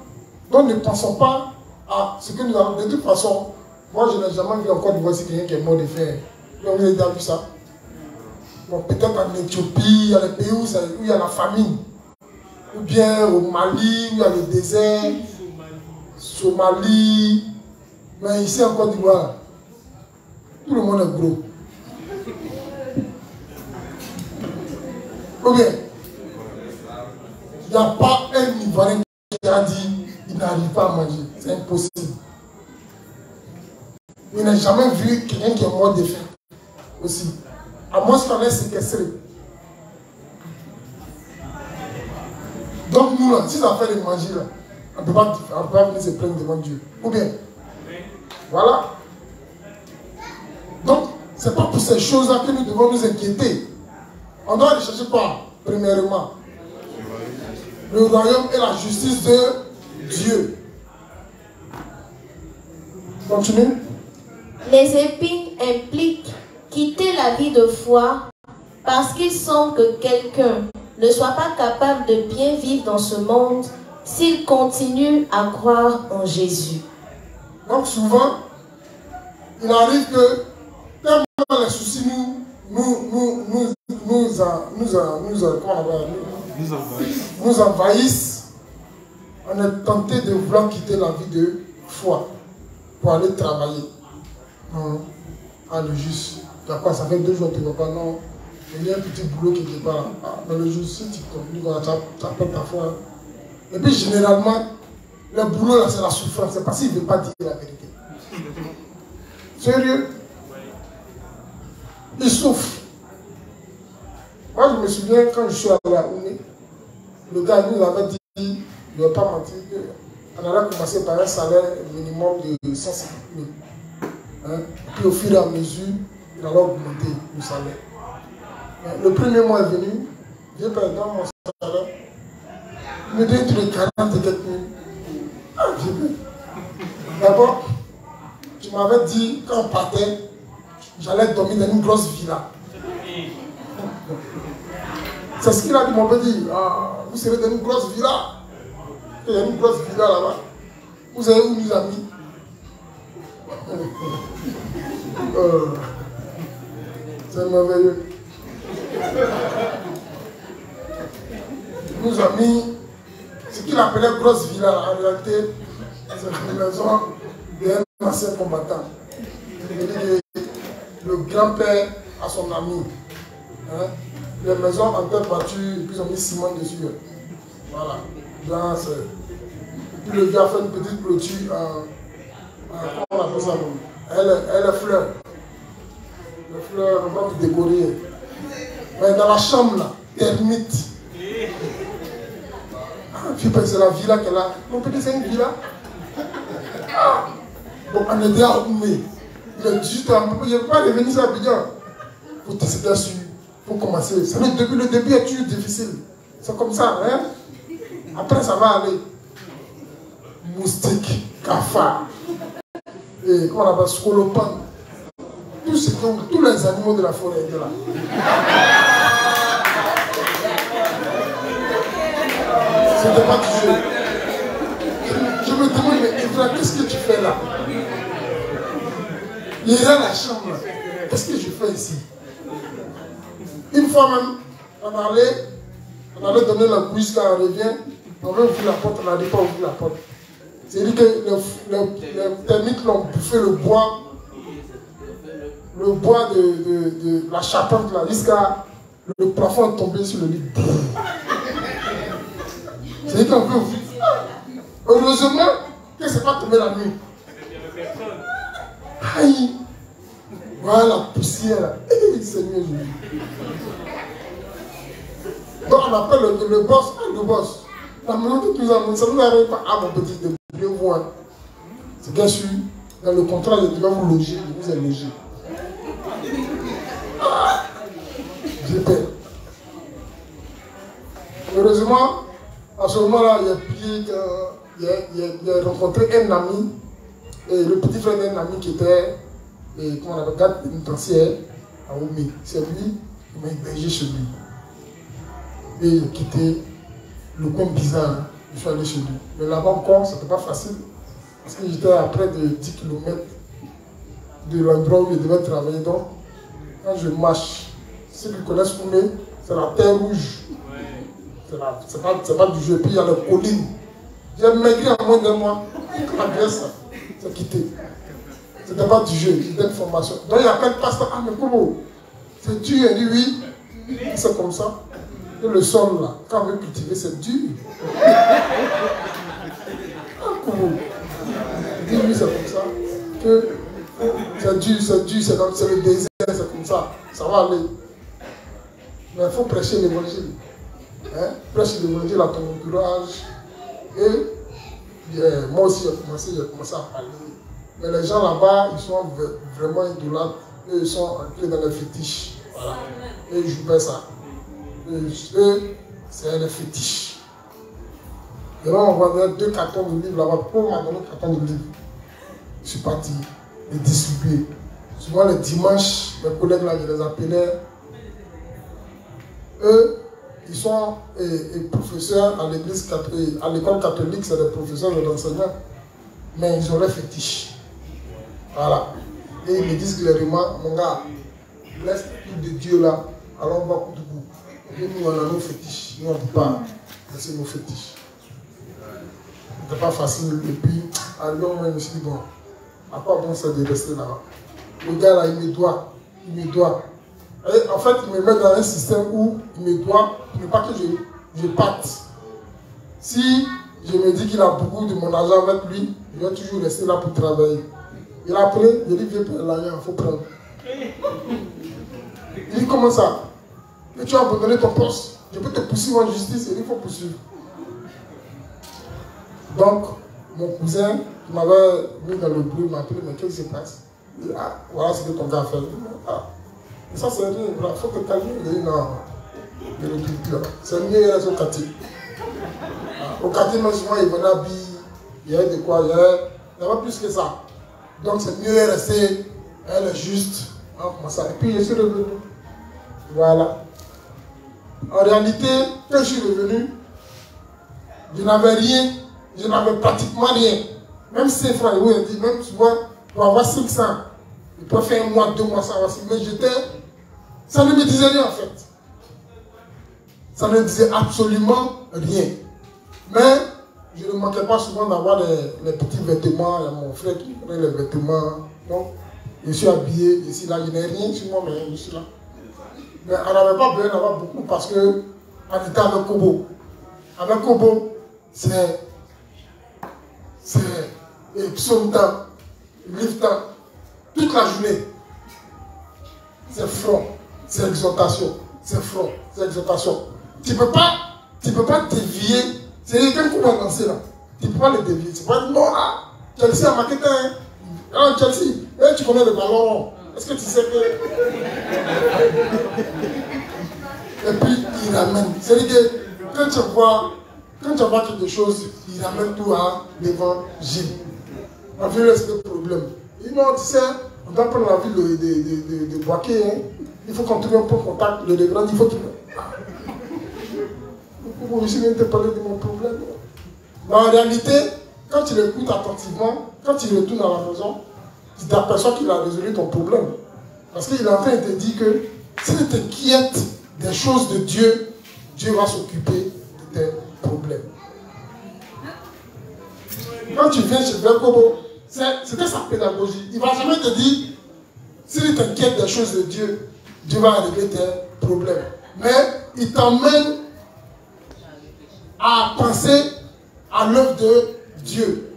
Donc ne pensons pas à ce que nous avons. De toute façon, moi je n'ai jamais vu encore de voici quelqu'un qui est mort de faim. Vous avez déjà vu ça? Bon, peut-être en Éthiopie, il y a les pays où il y a la famine. Ou bien au Mali, où il y a le désert. Somalie. Mais ici en Côte d'Ivoire, tout le monde est gros. Ou bien, il n'y a pas un Ivoirien qui a dit qu'il n'arrive pas à manger. C'est impossible. Il n'a jamais vu quelqu'un qui est mort de faim aussi. À moins qu'on ait séquestré. Donc nous, là, si ça fait de manger, là, on ne peut pas venir se plaindre devant Dieu. Ou bien, voilà. Donc, ce n'est pas pour ces choses-là que nous devons nous inquiéter. On doit rechercher quoi? Premièrement, le royaume et la justice de Dieu. Continue. Les épines impliquent quitter la vie de foi parce qu'il semble que quelqu'un ne soit pas capable de bien vivre dans ce monde s'il continue à croire en Jésus. Donc souvent, il arrive que tellement les soucis nous envahissent, on est tenté de vouloir quitter la vie de foi pour aller travailler. Ah, le juste, ça fait 2 jours que tu ne vas pas, non. Il y a un petit boulot qui n'est pas là. Dans le juste, si tu continues, tu appelles ta foi. Et puis généralement, le boulot là, c'est la souffrance. C'est parce qu'il ne veut pas dire la vérité. Sérieux? Il souffre. Moi, je me souviens quand je suis allé à Oumé, le gars nous avait dit, il ne va pas mentir, qu'on allait commencer par un salaire minimum de 150 000. Hein? Puis au fur et à mesure, il allait augmenter le salaire. Le premier mois est venu, j'ai perdu mon salaire. Il me dit entre les 40 et quelques mille. Ah, j'ai vu. D'abord, tu m'avais dit, quand on partait, j'allais dormir dans une grosse villa. C'est ce qu'il a dit, mon petit. Ah, vous serez dans une grosse villa. Il y a une grosse villa là-bas. Vous avez où nous amis? C'est merveilleux. Nous avons mis ce qu'il appelait grosse villa. En réalité, c'est une maison d'un ancien combattant. Le grand-père a son ami. Hein? Les maisons en terre battue, et puis ils ont mis ciment dessus. Voilà. Là, et puis le gars a fait une petite clôture comment on appelle ça? Elle est fleur. Les fleurs, on va vous décorer. Mais dans la chambre là, termite. Ah, puis c'est la villa qu'elle a. Mon petit, c'est une villa. Ah. Bon, on est déjà à Oumé. Il est juste il ne peut pas revenir sur Abidjan. Il faut tester dessus. Il faut commencer. Le début est toujours difficile. C'est comme ça, hein? Après, ça va aller. Moustique, cafard, et comment on appelle scolopendre. Tous les animaux de la forêt étaient là. C'était pas du jeu. Je me demande, mais Evra, qu'est-ce que tu fais là? Il est dans la chambre. Qu'est-ce que je fais ici? Une fois même, on allait donner la couche quand on revient. On veut ouvrir la porte, on n'allait pas ouvrir la porte. C'est-à-dire que les termites l'ont bouffé le bois de la charpente là, jusqu'à le plafond est tombé sur le lit. C'est-à-dire qu'on peut ouvrir. Heureusement que ce n'est pas tombé la nuit. Aïe! Voilà la poussière. Seigneur Jésus. Donc on appelle le boss. Le boss. La maison de plus en plus, ça ne nous arrive pas à mon petit de bien voir. C'est bien sûr, dans le contrat, je dois vous loger, je vous ai logé. J'ai peur. Heureusement, à ce moment-là, il a rencontré un ami, et le petit frère d'un ami qui était, comment on appelle, garde pénitentiaire à Oumé. C'est lui qui m'a hébergé chez lui. Et il a quitté le coin bizarre, je suis allé chez lui. Mais là-bas encore, ce n'était pas facile. Parce que j'étais à près de 10 km de l'endroit où je devais travailler. Donc, quand je marche, ceux qui connaissent Oumé, c'est la terre rouge. C'est pas du jeu. Puis il y a les collines. J'ai maigri en moins d'un mois. La Grèce, c'est quitté. C'était pas du jeu, c'était une formation. Donc il appelle le pasteur, ah mais comment? C'est dur, il dit oui. C'est comme ça. Et le sol là, quand on veut cultiver, c'est dur. Ah comment? Il dit oui, c'est comme ça. Que c'est dur, c'est le désert, c'est comme ça. Ça va aller. Mais il faut prêcher l'évangile. Hein? Prêcher l'évangile à ton entourage. Et moi aussi, j'ai commencé à parler. Mais les gens là-bas, ils sont vraiment idolâtres. Eux, ils sont entrés dans les fétiches. Voilà. Et ils jouent ça. Eux, c'est les fétiches. Et là, on va donner 2 cartons de livres là-bas. Pour m'en donner 2 cartons de livres. Je suis parti les distribuer. Souvent, les dimanches, mes collègues là, je les appelais. Eux, ils sont professeurs à l'église, à l'école catholique, c'est des professeurs et des enseignants. Mais ils ont leur fétiche. Voilà. Et ils me disent clairement, mon gars, laisse tout de Dieu là, alors on va coup de bout. Et nous, on a nos fétiches. Nous, on ne peut pas laisser nos fétiches. C'était pas facile. Et puis, à Lyon, moi, je me suis dit, bon, à quoi bon ça de rester là-bas? Le gars là, il me doit. Et en fait, il me met dans un système où il me doit, mais pas que je parte. Si je me dis qu'il a beaucoup de mon argent avec lui, il va toujours rester là pour travailler. Il a appelé, il dit, viens prendre l'argent, il faut prendre. Il dit, comment ça? Et tu as abandonné ton poste. Je peux te poursuivre en justice, il dit, il faut poursuivre. Donc, mon cousin, qui m'avait mis dans le bruit, m'a appelé, mais qu'est-ce qui se passe? Il dit, ah, voilà ce que ton gars a fait. Ah. Et ça, c'est rien, il faut que tu calmes. Il dit, non, il ne dit plus. C'est mieux, il reste au quartier. Au quartier, même souvent, il venait habiller, il y avait de quoi, il y avait plus que ça. Donc, c'est mieux rester, elle est juste. Hein, comme ça. Et puis, je suis revenu. Voilà. En réalité, quand je suis revenu, je n'avais rien, je n'avais pratiquement rien. Même si c'est frère, oui, il dit, même souvent, pour avoir 500, il peut faire un mois, 2 mois, ça va. Mais ça ne me disait rien en fait. Ça ne me disait absolument rien. Mais je ne manquais pas souvent d'avoir les petits vêtements. Il y a mon frère qui prenait les vêtements. Donc, je suis habillé, je suis là, je n'ai rien sur moi, mais je suis là. Mais on n'avait pas besoin d'avoir beaucoup parce qu'on était avec Kobo. Avec Kobo, c'est psaume temps, livre temps, toute la journée. C'est front, c'est exhortation, c'est front, c'est exhortation. Tu ne peux pas dévier. C'est quelqu'un qui va danser là. Tu ne peux pas le dévier. Tu ne peux pas dire non, là, Chelsea a marqué un. Ah, Chelsea, tu connais le ballon. Est-ce que tu sais que. Et puis, il ramène. C'est-à-dire que quand tu vois quelque chose, il ramène tout à l'évangile. On veut rester le problème. Il m'a dit, tu sais, on doit prendre la ville de Boaké. Hein. Il faut qu'on trouve un peu de contact. Le grand, il faut qu'il. Je suis venu te parler de mon problème. Mais en réalité, quand tu l'écoutes attentivement, quand tu retournes à la maison, tu t'aperçois qu'il a résolu ton problème. Parce qu'il est en train de te dire que si tu t'inquiètes des choses de Dieu, Dieu va s'occuper de tes problèmes. Quand tu viens chez Verkobo, c'était sa pédagogie. Il ne va jamais te dire, si tu t'inquiètes des choses de Dieu, Dieu va régler tes problèmes. Mais il t'emmène à penser à l'œuvre de Dieu.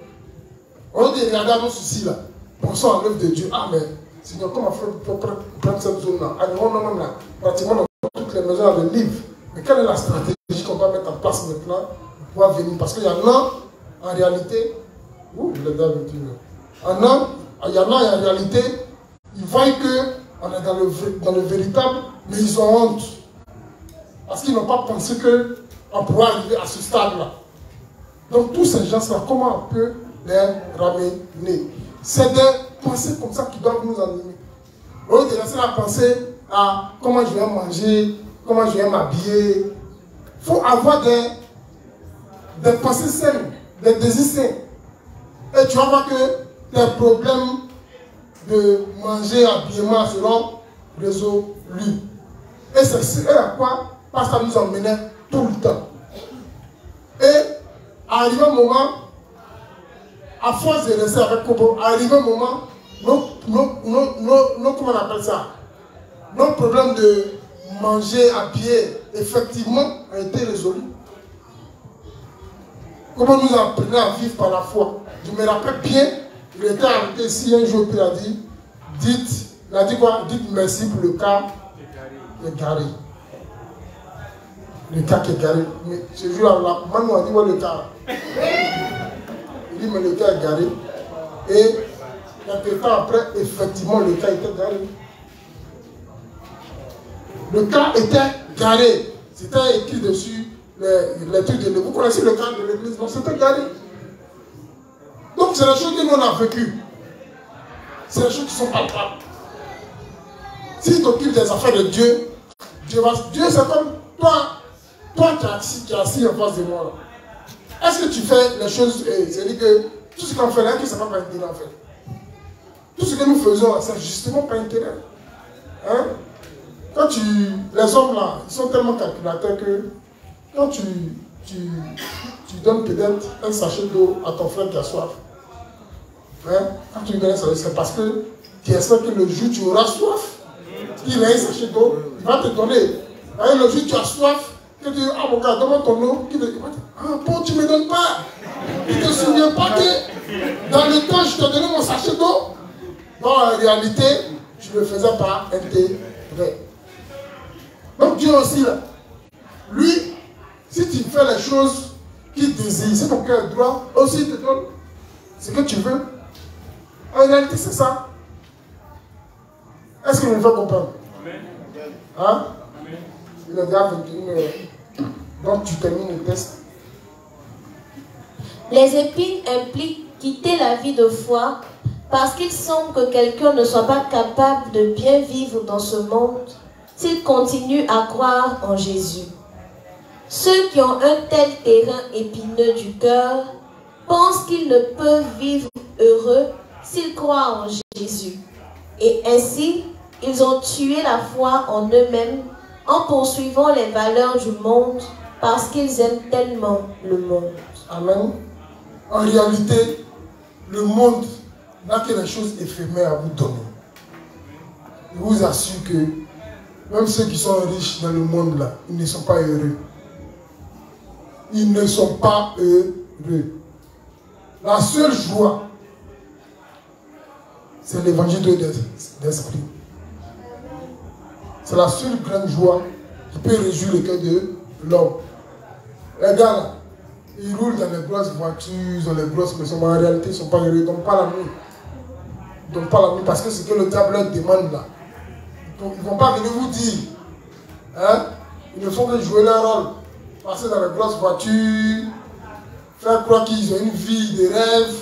On dit, regardez nos soucis là. Pensons à l'œuvre de Dieu. Ah, mais Seigneur, comment faire pour prendre cette zone-là? Ah, non, même là, pratiquement dans toutes les maisons, on le livre. Mais quelle est la stratégie qu'on va mettre en place maintenant pour pouvoir venir? Parce qu'il y en a, en réalité, il y en a, en réalité, ils voient qu'on est dans le véritable, mais ils ont honte. Parce qu'ils n'ont pas pensé qu'on pourrait arriver à ce stade-là. Donc, tous ces gens-là, comment on peut les ramener? C'est des pensées comme ça qui doivent nous animer. Au lieu de laisser la pensée à comment je vais manger, comment je vais m'habiller. Il faut avoir des pensées saines, des désirs sains. Et tu vas voir que tes problèmes de manger, habillement seront résolus. Et c'est à quoi Pasteur nous emmenait tout le temps. Et arrivé un moment, à force de rester avec Kobo, arrivé un moment, comment on appelle ça? Nos problèmes de manger, habiller, effectivement, ont été résolus. Comment nous apprenons à vivre par la foi? Je me rappelle bien, il était arrêté ici un jour, puis il a dit, il a dit quoi? Dites merci pour le cas égaré. Le cas qui est garé. Mais ce jour-là, Manu a dit, ouais, le cas. Il dit, mais le cas est garé. Et quelques temps après, effectivement, le cas était garé. Le cas était garé. C'était écrit dessus les trucs de l'église. Vous connaissez le cas de l'église? Non, c'était garé. Donc, c'est les choses que nous on a vécues. C'est les choses qui sont palpables. Si tu t'occupes des affaires de Dieu, Dieu c'est comme toi. toi qui es assis en face de moi, est-ce que tu fais les choses, c'est-à-dire que tout ce qu'on fait là, que ça ne va pas intérêt en fait. Tout ce que nous faisons, c'est justement pas intérêt. Hein? Quand les hommes là, ils sont tellement calculateurs que quand tu donnes peut-être un sachet d'eau à ton frère qui a soif, hein? Quand tu lui donnes un sachet, c'est parce que tu espères que le jour où tu auras soif, il a un sachet d'eau, il va te donner. Et le jour où tu as soif, que tu dis, ah mon gars, donne-moi ton eau, il va te dire, ah bon, tu ne me donnes pas. Tu ne te souviens pas que dans le temps, je te donnais mon sachet d'eau. Dans la réalité, tu ne le faisais pas intérêt. Donc Dieu aussi, là, lui, si tu fais les choses qu'il désire, c'est ton cœur droit, aussi il te donne ce que tu veux. En réalité, c'est ça. Est-ce que vous me faites comprendre? Hein? Il est déjà 21h. Donc tu termines le test. Les épines impliquent quitter la vie de foi parce qu'il semble que quelqu'un ne soit pas capable de bien vivre dans ce monde s'il continue à croire en Jésus. Ceux qui ont un tel terrain épineux du cœur pensent qu'ils ne peuvent vivre heureux s'ils croient en Jésus. Et ainsi, ils ont tué la foi en eux-mêmes en poursuivant les valeurs du monde parce qu'ils aiment tellement le monde. Amen. En réalité, le monde n'a que les choses éphémères à vous donner. Je vous assure que même ceux qui sont riches dans le monde là, ils ne sont pas heureux. Ils ne sont pas heureux. La seule joie, c'est l'évangile d'esprit. C'est la seule grande joie qui peut réjouir le cœur de l'homme. Les gars là, ils roulent dans les grosses voitures, dans les grosses maisons, mais en réalité, ils ne sont pas heureux. Ils ne donnent pas la nuit. Ils ne donnent pas la nuit parce que c'est ce que le diable leur demande là. Donc, ils ne vont pas venir vous dire. Hein? Ils ne font que jouer leur rôle. Passer dans les grosses voitures, faire croire qu'ils ont une vie de rêve,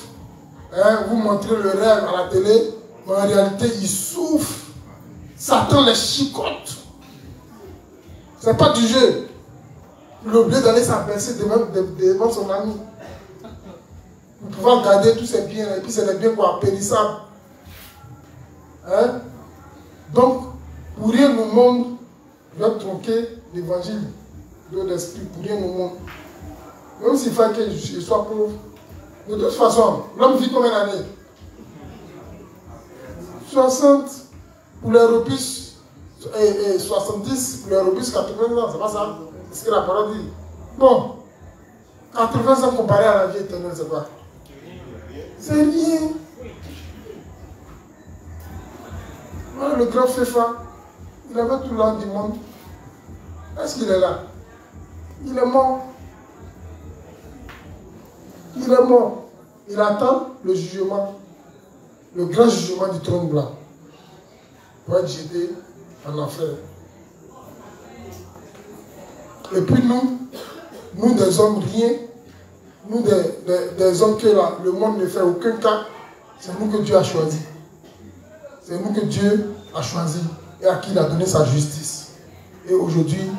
hein? Vous montrer le rêve à la télé, mais en réalité, ils souffrent. Satan les chicote. Ce n'est pas du jeu. Il est obligé d'aller s'abaisser devant son ami. Pour pouvoir garder tous ses biens, et puis c'est des biens quoi, périssables. Hein? Donc, pour rien au monde, je vais tronquer l'évangile de l'esprit, pour rien au monde. Même s'il faut que je sois pauvre. De toute façon, l'homme vit combien d'années? 60 pour les robustes, et 70 pour les robustes, 80 ans, c'est pas ça? C'est ce que la parole dit. Bon, 80 ans comparé à la vie éternelle, c'est quoi? C'est rien. Voilà le grand Féfa. Il avait tout l'or du monde. Est-ce qu'il est là? Il est mort. Il est mort. Il attend le jugement. Le grand jugement du trône blanc. Pour être jeté en enfer. Et puis nous des hommes rien, nous des hommes que le monde ne fait aucun cas, c'est nous que Dieu a choisi. C'est nous que Dieu a choisi et à qui il a donné sa justice. Et aujourd'hui,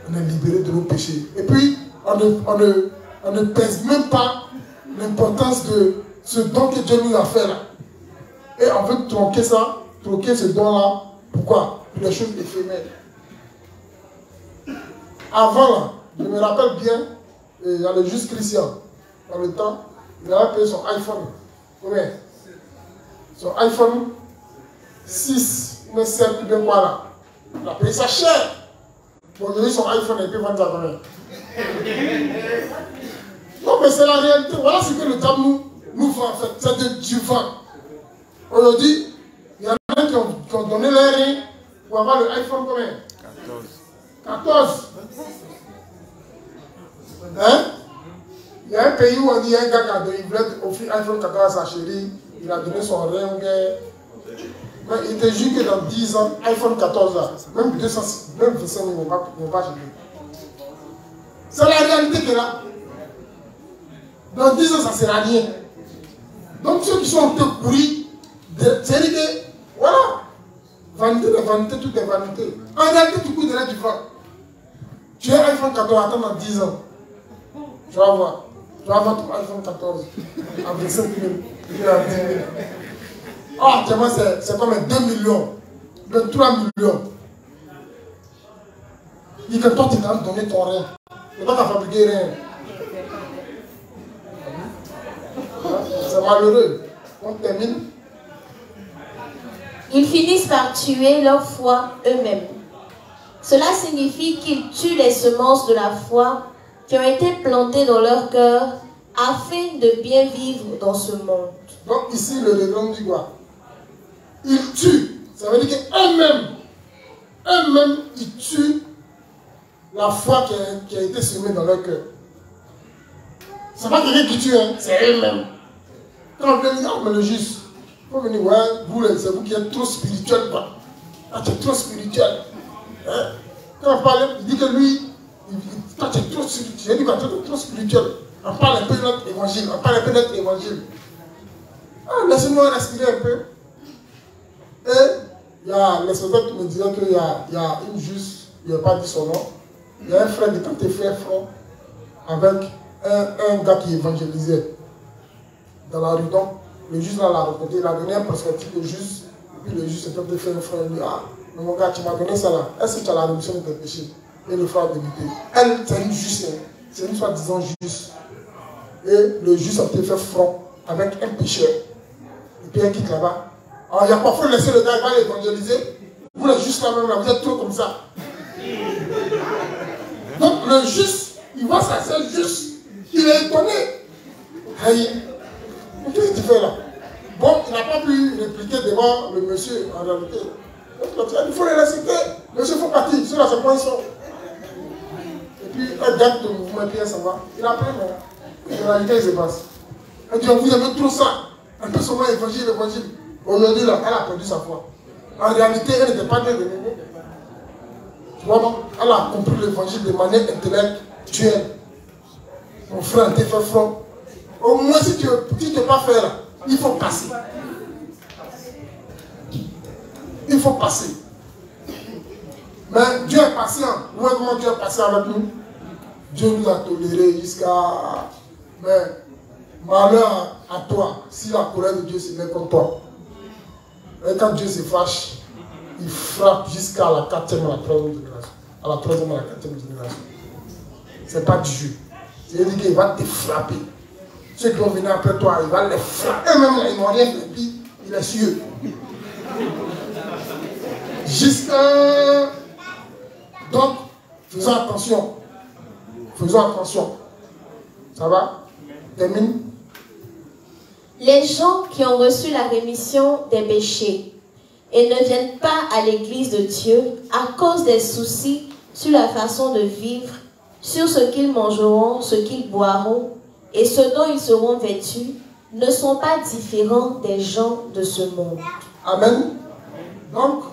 on est libéré de nos péchés. Et puis, on ne pèse même pas l'importance de ce don que Dieu nous a fait là. Et on veut tronquer ça, tronquer ce don-là. Pourquoi? Pour les choses éphémères. Avant là, je me rappelle bien, il y a le juste Christian, dans le temps, il avait payé son iPhone. Combien? Son iPhone 6, mais 7, bien quoi là. Il a payé ça cher. Bon, aujourd'hui son iPhone, il peut vendre ça combien? Non, mais c'est la réalité. Voilà ce que le diable nous fait en fait. C'est du vent. Aujourd'hui, il y en a qui ont donné leur rien pour avoir le iPhone combien? 14. Hein? Il y a un pays où on dit un gars qui a donné, il voulait offrir iPhone 14 à sa chérie, il a donné son rien, mais il te jure que dans 10 ans, iPhone 14 là, même 200, même 200 ils ne vont pas acheter. C'est la réalité qui est là. Dans 10 ans, ça ne sera rien. Donc ceux qui sont un peu pourris, c'est l'idée, voilà. Vanité de vanité, tout est vanité. En réalité, tu couilles derrière du vent. Tu as un iPhone 14, attends dans 10 ans. Tu vas voir. Tu vas avoir ton iPhone 14 avec 5 000. Ah, actuellement, c'est comme 2 millions. 23 millions. Dis que toi, tu t'as donné ton rien. Mais toi, tu n'as fabriqué rien. C'est malheureux. On termine. Ils finissent par tuer leur foi eux-mêmes. Cela signifie qu'ils tuent les semences de la foi qui ont été plantées dans leur cœur afin de bien vivre dans ce monde. Donc ici, le regrand dit quoi? Ils tuent. Ça veut dire qu'eux-mêmes, ils tuent la foi qui a été semée dans leur cœur. C'est pas quelqu'un qui tue, hein, c'est eux-mêmes. Quand on vient dire, mais le juste, il faut venir, ouais, c'est vous qui êtes trop spirituel, quoi. Ah, tu es trop spirituel. Hein? Quand on parle, il dit que lui, toi tu es trop spirituel. J'ai dit que tu es trop spirituel. On parle un peu de notre évangile. Ah, laissez-moi respirer un peu. Et il y a les soldats qui me disaient qu'il y a une juste, il n'a pas dit son nom. Il y a un frère de quand frère front avec un gars qui évangélisait dans la rue. Donc, le juge l'a rencontré, il a donné un prospectif de juste. Et puis le juge s'est fait un frère, il dit, ah, mais mon gars, tu m'as donné ça là. Est-ce que tu as la rémission de tes péchés? Et le frère a débuté. Elle, c'est une juste, c'est une soi-disant juste. Et le juge a fait front avec un pécheur. Et puis elle quitte là-bas. Alors il n'y a pas fallu laisser le gars, il va l'évangéliser. Vous les justes là-même, là, vous êtes trop comme ça. Donc le juste, il voit ça, c'est juste. Il est étonné. Aïe. Mais qu'est-ce que tu fais là? Bon, il n'a pas pu répliquer devant le monsieur en réalité. Donc, il faut les laisser. Monsieur, il faut partir. Ceux-là, c'est quoi ils sont? Et puis, un gars de mouvement, et puis ça va. Il a pris, mais en réalité, il se passe. Elle dit, vous aimez trop ça. Un peu seulement évangile. Aujourd'hui, là, elle a perdu sa foi. En réalité, elle n'était pas née de nouveau. Tu vois, non? Elle a compris l'évangile de manière intellectuelle. Mon frère t'es fait front. Au moins, si tu ne peux pas faire là, il faut passer. Il faut passer. Mais Dieu est patient. Vous voyez comment Dieu est patient avec nous? Dieu nous a tolérés jusqu'à... Mais malheur à toi, si la colère de Dieu se met contre toi. Et quand Dieu se fâche, il frappe jusqu'à la 4e à la 3e génération. À la 3e à la 4e génération. Ce n'est pas du jeu. C'est-à-dire qu'il va te frapper. Ceux qui vont venir après toi, il va les frapper. Eux-mêmes, ils n'ont rien fait. Et puis, il est sûr. Jusqu'à... Donc, faisons attention. Faisons attention. Ça va? Termine. Les gens qui ont reçu la rémission des péchés et ne viennent pas à l'église de Dieu à cause des soucis sur la façon de vivre, sur ce qu'ils mangeront, ce qu'ils boiront et ce dont ils seront vêtus, ne sont pas différents des gens de ce monde. Amen. Donc,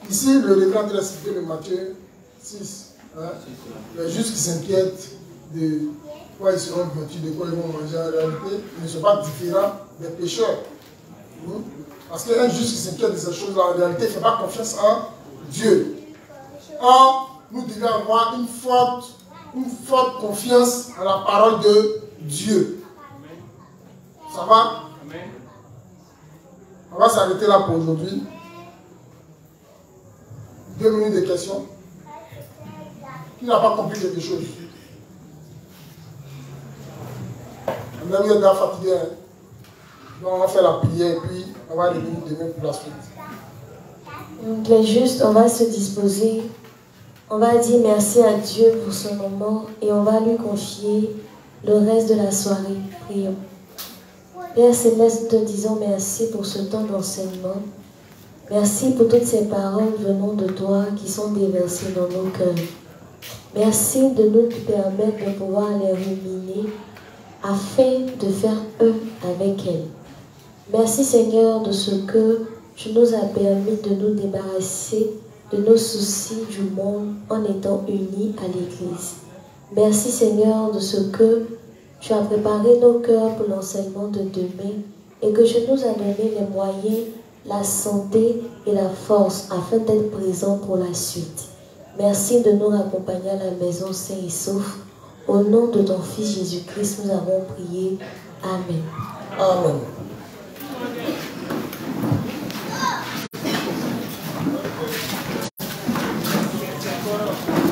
ici, le révérend de la cité de Matthieu 6. Hein, les justes qui s'inquiètent de quoi ils seront vêtus, de quoi ils vont manger en réalité, ils ne sont pas différents des pécheurs. Parce qu'un juste qui s'inquiète de ces choses-là, en réalité, il ne fait pas confiance en Dieu. Or, nous devons avoir une forte confiance en la parole de Dieu. Ça va? On va s'arrêter là pour aujourd'hui. 2 minutes de questions. Qui n'a pas compris quelque chose? On a mis un gars fatigué. Hein? Donc on va faire la prière et puis on va revenir demain pour la suite. Donc les justes, on va se disposer. On va dire merci à Dieu pour ce moment et on va lui confier le reste de la soirée. Prions. Père Céleste, nous te disons merci pour ce temps d'enseignement. Merci pour toutes ces paroles venant de toi qui sont déversées dans nos cœurs. Merci de nous permettre de pouvoir les ruminer afin de faire un avec elles. Merci Seigneur de ce que tu nous as permis de nous débarrasser de nos soucis du monde en étant unis à l'Église. Merci Seigneur de ce que tu as préparé nos cœurs pour l'enseignement de demain et que tu nous as donné les moyens, la santé et la force afin d'être présents pour la suite. Merci de nous raccompagner à la maison sain et sauf. Au nom de ton Fils Jésus-Christ, nous avons prié. Amen. Amen. Amen.